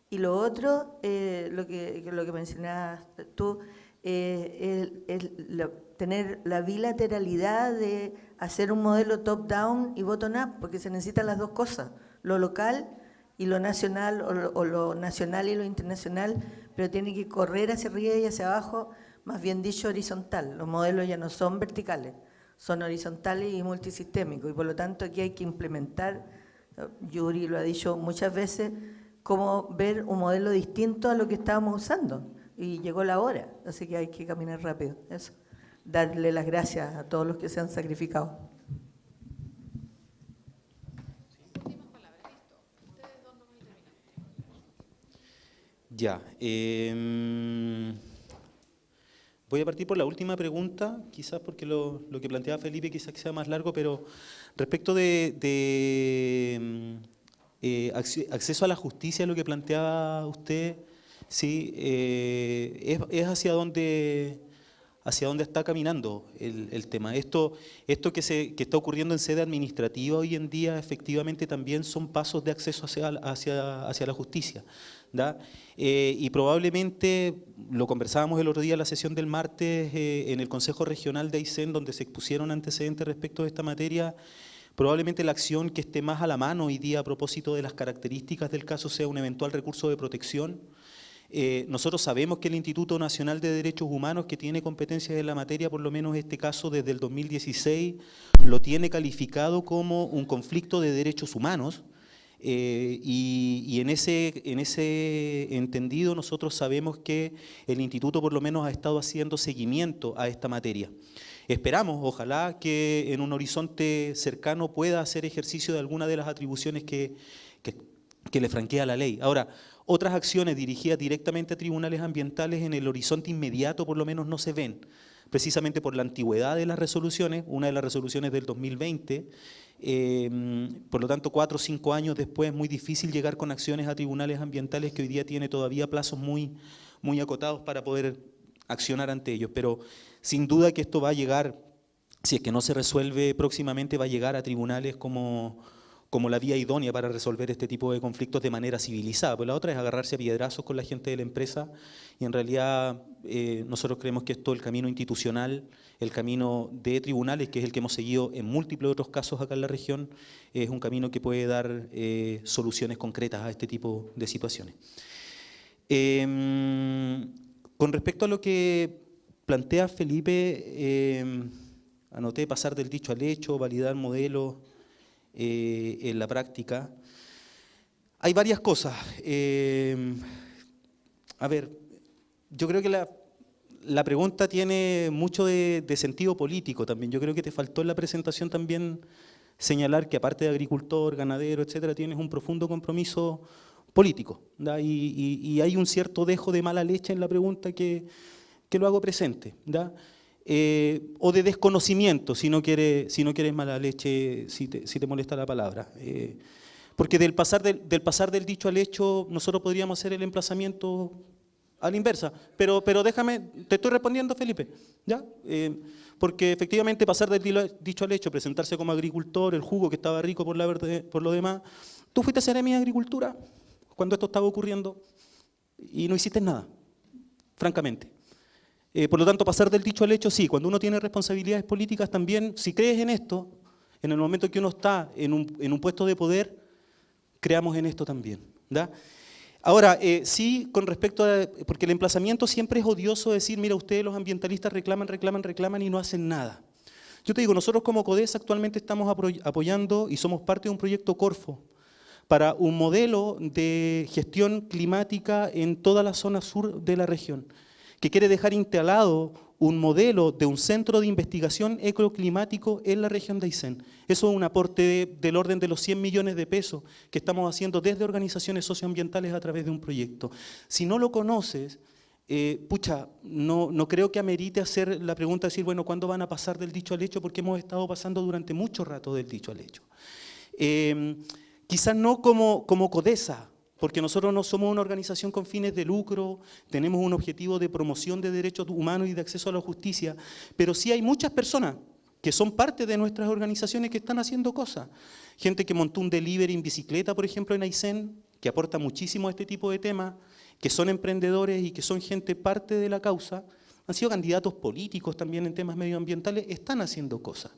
Y lo otro, lo que mencionabas tú, tener la bilateralidad de hacer un modelo top-down y bottom-up, porque se necesitan las dos cosas, lo local y lo nacional, o lo nacional y lo internacional, pero tiene que correr hacia arriba y hacia abajo, más bien dicho horizontal. Los modelos ya no son verticales, son horizontales y multisistémicos, y por lo tanto aquí hay que implementar, Yuri lo ha dicho muchas veces, cómo ver un modelo distinto a lo que estábamos usando, y llegó la hora, así que hay que caminar rápido. Eso, darle las gracias a todos los que se han sacrificado. Ya. Voy a partir por la última pregunta, quizás porque lo que planteaba Felipe quizás que sea más largo, pero respecto de acceso a la justicia, lo que planteaba usted, sí, es hacia dónde está caminando el tema. Esto que está ocurriendo en sede administrativa hoy en día, efectivamente también son pasos de acceso hacia la justicia, ¿da? Y probablemente, lo conversábamos el otro día en la sesión del martes en el Consejo Regional de Aysén, donde se expusieron antecedentes respecto de esta materia, probablemente la acción que esté más a la mano hoy día a propósito de las características del caso sea un eventual recurso de protección. Nosotros sabemos que el Instituto Nacional de Derechos Humanos, que tiene competencias en la materia, por lo menos este caso desde el 2016, lo tiene calificado como un conflicto de derechos humanos, y en ese entendido nosotros sabemos que el Instituto por lo menos ha estado haciendo seguimiento a esta materia. Esperamos, ojalá, que en un horizonte cercano pueda hacer ejercicio de alguna de las atribuciones que le franquea la ley. Ahora, otras acciones dirigidas directamente a tribunales ambientales en el horizonte inmediato por lo menos no se ven, precisamente por la antigüedad de las resoluciones, una de las resoluciones del 2020, por lo tanto 4 o 5 años después es muy difícil llegar con acciones a tribunales ambientales que hoy día tiene todavía plazos muy acotados para poder accionar ante ellos, pero sin duda que esto va a llegar, si es que no se resuelve próximamente, va a llegar a tribunales como la vía idónea para resolver este tipo de conflictos de manera civilizada. Pues la otra es agarrarse a piedrazos con la gente de la empresa y en realidad nosotros creemos que esto, el camino institucional, el camino de tribunales, que es el que hemos seguido en múltiples otros casos acá en la región, es un camino que puede dar soluciones concretas a este tipo de situaciones. Con respecto a lo que plantea Felipe, anoté pasar del dicho al hecho, validar modelos en la práctica. Hay varias cosas. A ver, yo creo que la pregunta tiene mucho de sentido político también. Yo creo que te faltó en la presentación también señalar que aparte de agricultor, ganadero, etcétera, tienes un profundo compromiso político, ¿da? Y hay un cierto dejo de mala leche en la pregunta que lo hago presente, ¿da? O de desconocimiento, si no quieres mala leche, si te molesta la palabra. Porque del pasar del dicho al hecho, nosotros podríamos hacer el emplazamiento a la inversa. Pero déjame, te estoy respondiendo, Felipe, ¿ya? Porque efectivamente pasar del dicho al hecho, presentarse como agricultor, el jugo que estaba rico por lo demás, tú fuiste a Seremi de Agricultura cuando esto estaba ocurriendo y no hiciste nada, francamente. Por lo tanto, pasar del dicho al hecho, sí, cuando uno tiene responsabilidades políticas también, si crees en esto, en el momento que uno está en un puesto de poder, creamos en esto también, ¿da? Ahora, sí, con respecto a, porque el emplazamiento siempre es odioso decir, mira, ustedes los ambientalistas reclaman y no hacen nada. Yo te digo, nosotros como CODES actualmente estamos apoyando y somos parte de un proyecto Corfo para un modelo de gestión climática en toda la zona sur de la región, que quiere dejar instalado un modelo de un centro de investigación ecoclimático en la región de Aysén. Eso es un aporte del orden de los 100 millones de pesos que estamos haciendo desde organizaciones socioambientales a través de un proyecto. Si no lo conoces, no creo que amerite hacer la pregunta de decir, bueno, ¿cuándo van a pasar del dicho al hecho? Porque hemos estado pasando durante mucho rato del dicho al hecho. Quizás no como CODESA, porque nosotros no somos una organización con fines de lucro, tenemos un objetivo de promoción de derechos humanos y de acceso a la justicia, pero sí hay muchas personas que son parte de nuestras organizaciones que están haciendo cosas. Gente que montó un delivery en bicicleta, por ejemplo, en Aysén, que aporta muchísimo a este tipo de temas, que son emprendedores y que son gente parte de la causa, han sido candidatos políticos también en temas medioambientales, están haciendo cosas.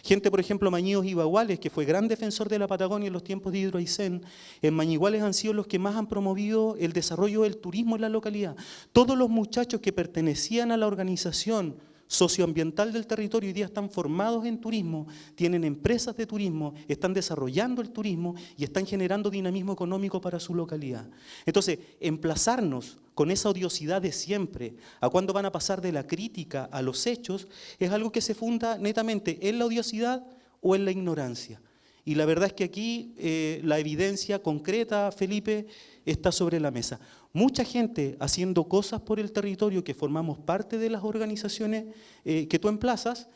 Gente, por ejemplo, Mañíos Ibaguales, que fue gran defensor de la Patagonia en los tiempos de Hidro Aysén, en Mañiguales han sido los que más han promovido el desarrollo del turismo en la localidad. Todos los muchachos que pertenecían a la organización socioambiental del territorio hoy día están formados en turismo, tienen empresas de turismo, están desarrollando el turismo y están generando dinamismo económico para su localidad. Entonces, emplazarnos con esa odiosidad de siempre, a cuándo van a pasar de la crítica a los hechos, es algo que se funda netamente en la odiosidad o en la ignorancia. Y la verdad es que aquí la evidencia concreta, Felipe, está sobre la mesa. Mucha gente haciendo cosas por el territorio que formamos parte de las organizaciones que tú emplazas,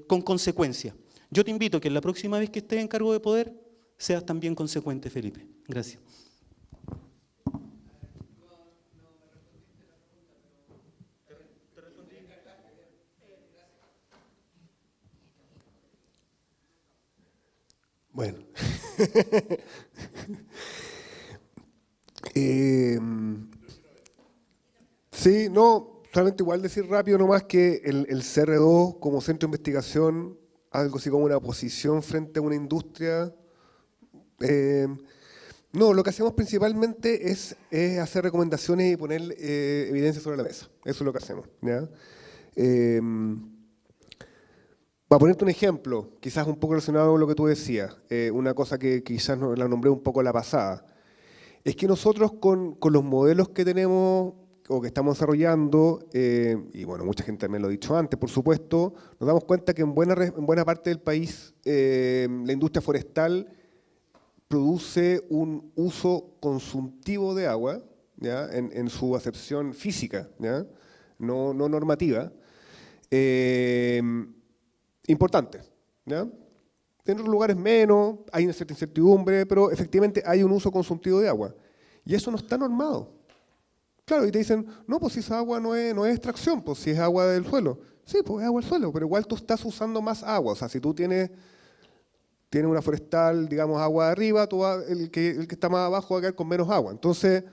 con consecuencia. Yo te invito a que la próxima vez que estés en cargo de poder, seas también consecuente, Felipe. Gracias. Bueno. Sí, no, solamente igual decir rápido nomás que el CR2 como centro de investigación, algo así como una posición frente a una industria. No, lo que hacemos principalmente es hacer recomendaciones y poner evidencia sobre la mesa. Eso es lo que hacemos, ¿ya? Para ponerte un ejemplo, quizás un poco relacionado con lo que tú decías, una cosa que quizás la nombré un poco la pasada, es que nosotros con los modelos que tenemos o que estamos desarrollando, y bueno, mucha gente también lo ha dicho antes, por supuesto, nos damos cuenta que en buena parte del país la industria forestal produce un uso consultivo de agua, ¿ya? En su acepción física, ¿ya? No normativa, importante, ¿ya? En otros lugares menos, hay una cierta incertidumbre, pero efectivamente hay un uso consultivo de agua. Y eso no está normado. Claro, y te dicen, no, pues si esa agua no es extracción, pues si es agua del suelo. Sí, pues es agua del suelo, pero igual tú estás usando más agua. O sea, si tú tienes una forestal, digamos, agua de arriba, el que está más abajo va a quedar con menos agua. Entonces,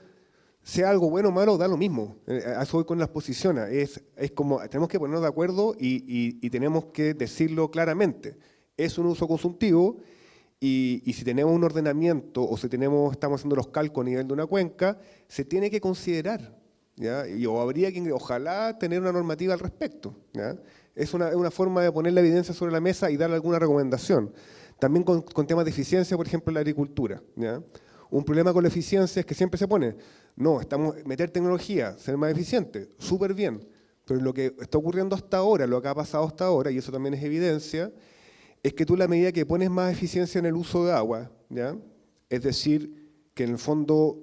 sea algo bueno o malo, da lo mismo. A eso voy con las posiciones. Es como, tenemos que ponernos de acuerdo y tenemos que decirlo claramente. Es un uso consultivo y si tenemos un ordenamiento o si estamos haciendo los cálculos a nivel de una cuenca, se tiene que considerar, ¿ya? O habría que, ojalá, tener una normativa al respecto, ¿ya? Es una forma de poner la evidencia sobre la mesa y dar alguna recomendación. También con temas de eficiencia, por ejemplo, en la agricultura, ¿ya? Un problema con la eficiencia es que siempre se pone, no, meter tecnología, ser más eficiente, súper bien, pero lo que está ocurriendo hasta ahora, lo que ha pasado hasta ahora, y eso también es evidencia, es que tú, la medida que pones más eficiencia en el uso de agua, ¿ya? Es decir, que en el fondo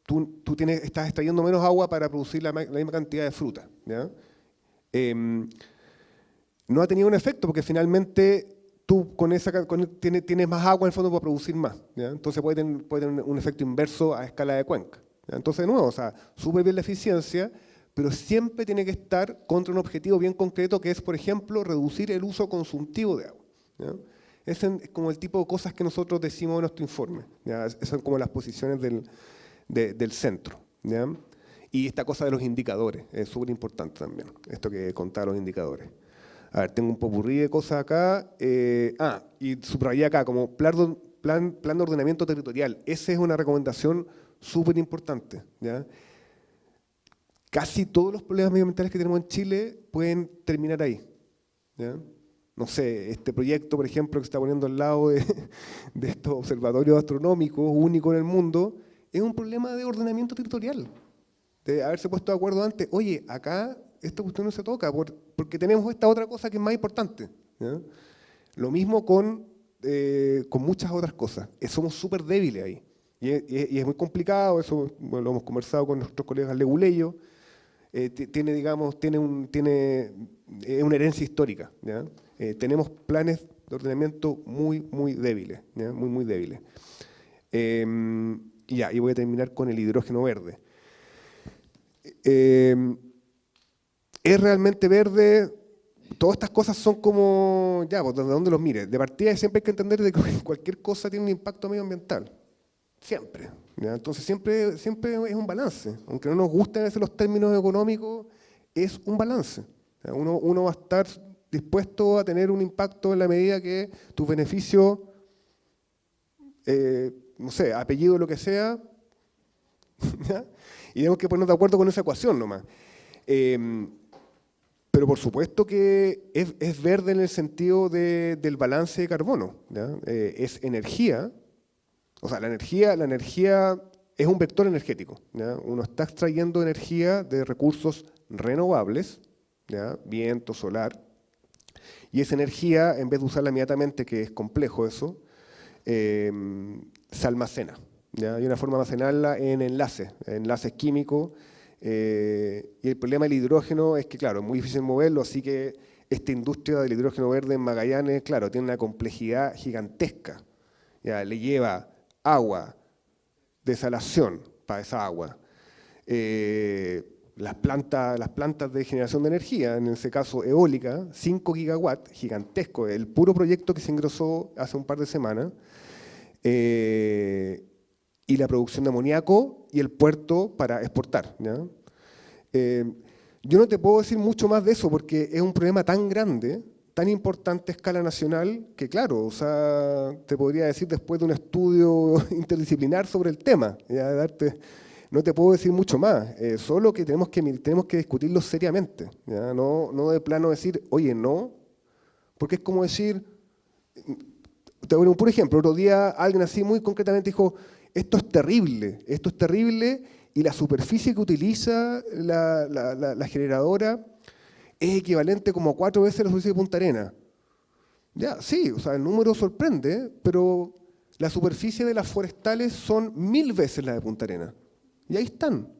tú estás extrayendo menos agua para producir la misma cantidad de fruta, ¿ya? No ha tenido un efecto porque finalmente tú tienes más agua en el fondo para producir más, ¿ya? Entonces puede tener un efecto inverso a escala de cuenca, ¿ya? Entonces, de nuevo, o sea, súper bien la eficiencia, pero siempre tiene que estar contra un objetivo bien concreto que es, por ejemplo, reducir el uso consultivo de agua, ¿ya? Ese es como el tipo de cosas que nosotros decimos en nuestro informe, ¿ya? Esas son como las posiciones del centro, ¿ya? Y esta cosa de los indicadores es súper importante también, esto que contaba los indicadores. A ver, tengo un popurrí de cosas acá. Y subrayé acá como plan de ordenamiento territorial. Esa es una recomendación súper importante, ¿ya? Casi todos los problemas medioambientales que tenemos en Chile pueden terminar ahí, ¿ya? No sé, este proyecto, por ejemplo, que se está poniendo al lado de estos observatorios astronómicos, únicos en el mundo, es un problema de ordenamiento territorial. De haberse puesto de acuerdo antes, oye, acá esta cuestión no se toca porque tenemos esta otra cosa que es más importante, ¿ya? Lo mismo con muchas otras cosas. Somos súper débiles ahí. Y es muy complicado, eso bueno, lo hemos conversado con nuestros colegas Leguleyo. Es una herencia histórica, ¿ya? Tenemos planes de ordenamiento muy, muy débiles, ¿ya? Muy, muy débiles. Y voy a terminar con el hidrógeno verde. ¿Es realmente verde? Todas estas cosas son como, ya, pues, ¿de dónde los mires? De partida siempre hay que entender de que cualquier cosa tiene un impacto medioambiental. Siempre, ¿ya? Entonces siempre es un balance. Aunque no nos gusten a veces los términos económicos, es un balance. O sea, uno va a estar dispuesto a tener un impacto en la medida que tus beneficios, no sé, apellido, lo que sea, ¿ya? Y tenemos que ponernos de acuerdo con esa ecuación nomás. Pero por supuesto que es verde en el sentido del balance de carbono, ¿ya? Es energía, o sea, la energía es un vector energético, ¿ya? Uno está extrayendo energía de recursos renovables, ¿ya? Viento, solar, y esa energía, en vez de usarla inmediatamente, que es complejo eso, se almacena. ¿Ya? Hay una forma de almacenarla en enlaces químicos. Y el problema del hidrógeno es que, claro, es muy difícil moverlo, así que esta industria del hidrógeno verde en Magallanes, claro, tiene una complejidad gigantesca. ¿Ya? Le lleva agua, desalación para esa agua. Las plantas de generación de energía, en ese caso eólica, 5 gigawatts, gigantesco, el puro proyecto que se ingresó hace un par de semanas, y la producción de amoníaco y el puerto para exportar. ¿Ya? Yo no te puedo decir mucho más de eso porque es un problema tan grande, tan importante a escala nacional, que claro, o sea, te podría decir después de un estudio interdisciplinar sobre el tema, ¿ya? No te puedo decir mucho más, solo que tenemos que discutirlo seriamente, ¿ya? No de plano decir, oye, no, porque es como decir, te doy un puro ejemplo, otro día alguien así muy concretamente dijo, esto es terrible, y la superficie que utiliza la generadora es equivalente como a 4 veces la superficie de Punta Arenas. Ya, sí, o sea, el número sorprende, pero la superficie de las forestales son 1000 veces la de Punta Arenas. Y ahí están.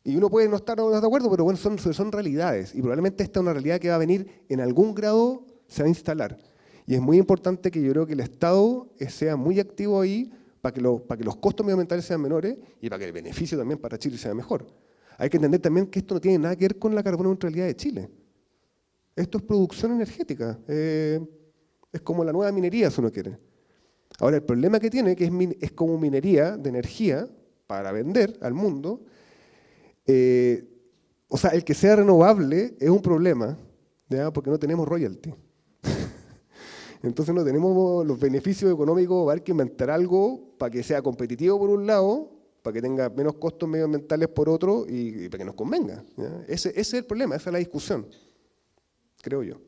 Y uno puede no estar de acuerdo, pero bueno, son realidades. Y probablemente esta es una realidad que va a venir en algún grado, se va a instalar. Y es muy importante que yo creo que el Estado sea muy activo ahí para que los costos medioambientales sean menores y para que el beneficio también para Chile sea mejor. Hay que entender también que esto no tiene nada que ver con la carbono neutralidad de Chile. Esto es producción energética. Es como la nueva minería, si uno quiere. Ahora, el problema que tiene que es como minería de energía para vender al mundo. O sea, el que sea renovable es un problema, ¿ya? Porque no tenemos royalty. Entonces no tenemos los beneficios económicos, va a haber que inventar algo para que sea competitivo por un lado, para que tenga menos costos medioambientales por otro y para que nos convenga. ¿Ya? Ese es el problema, esa es la discusión, creo yo.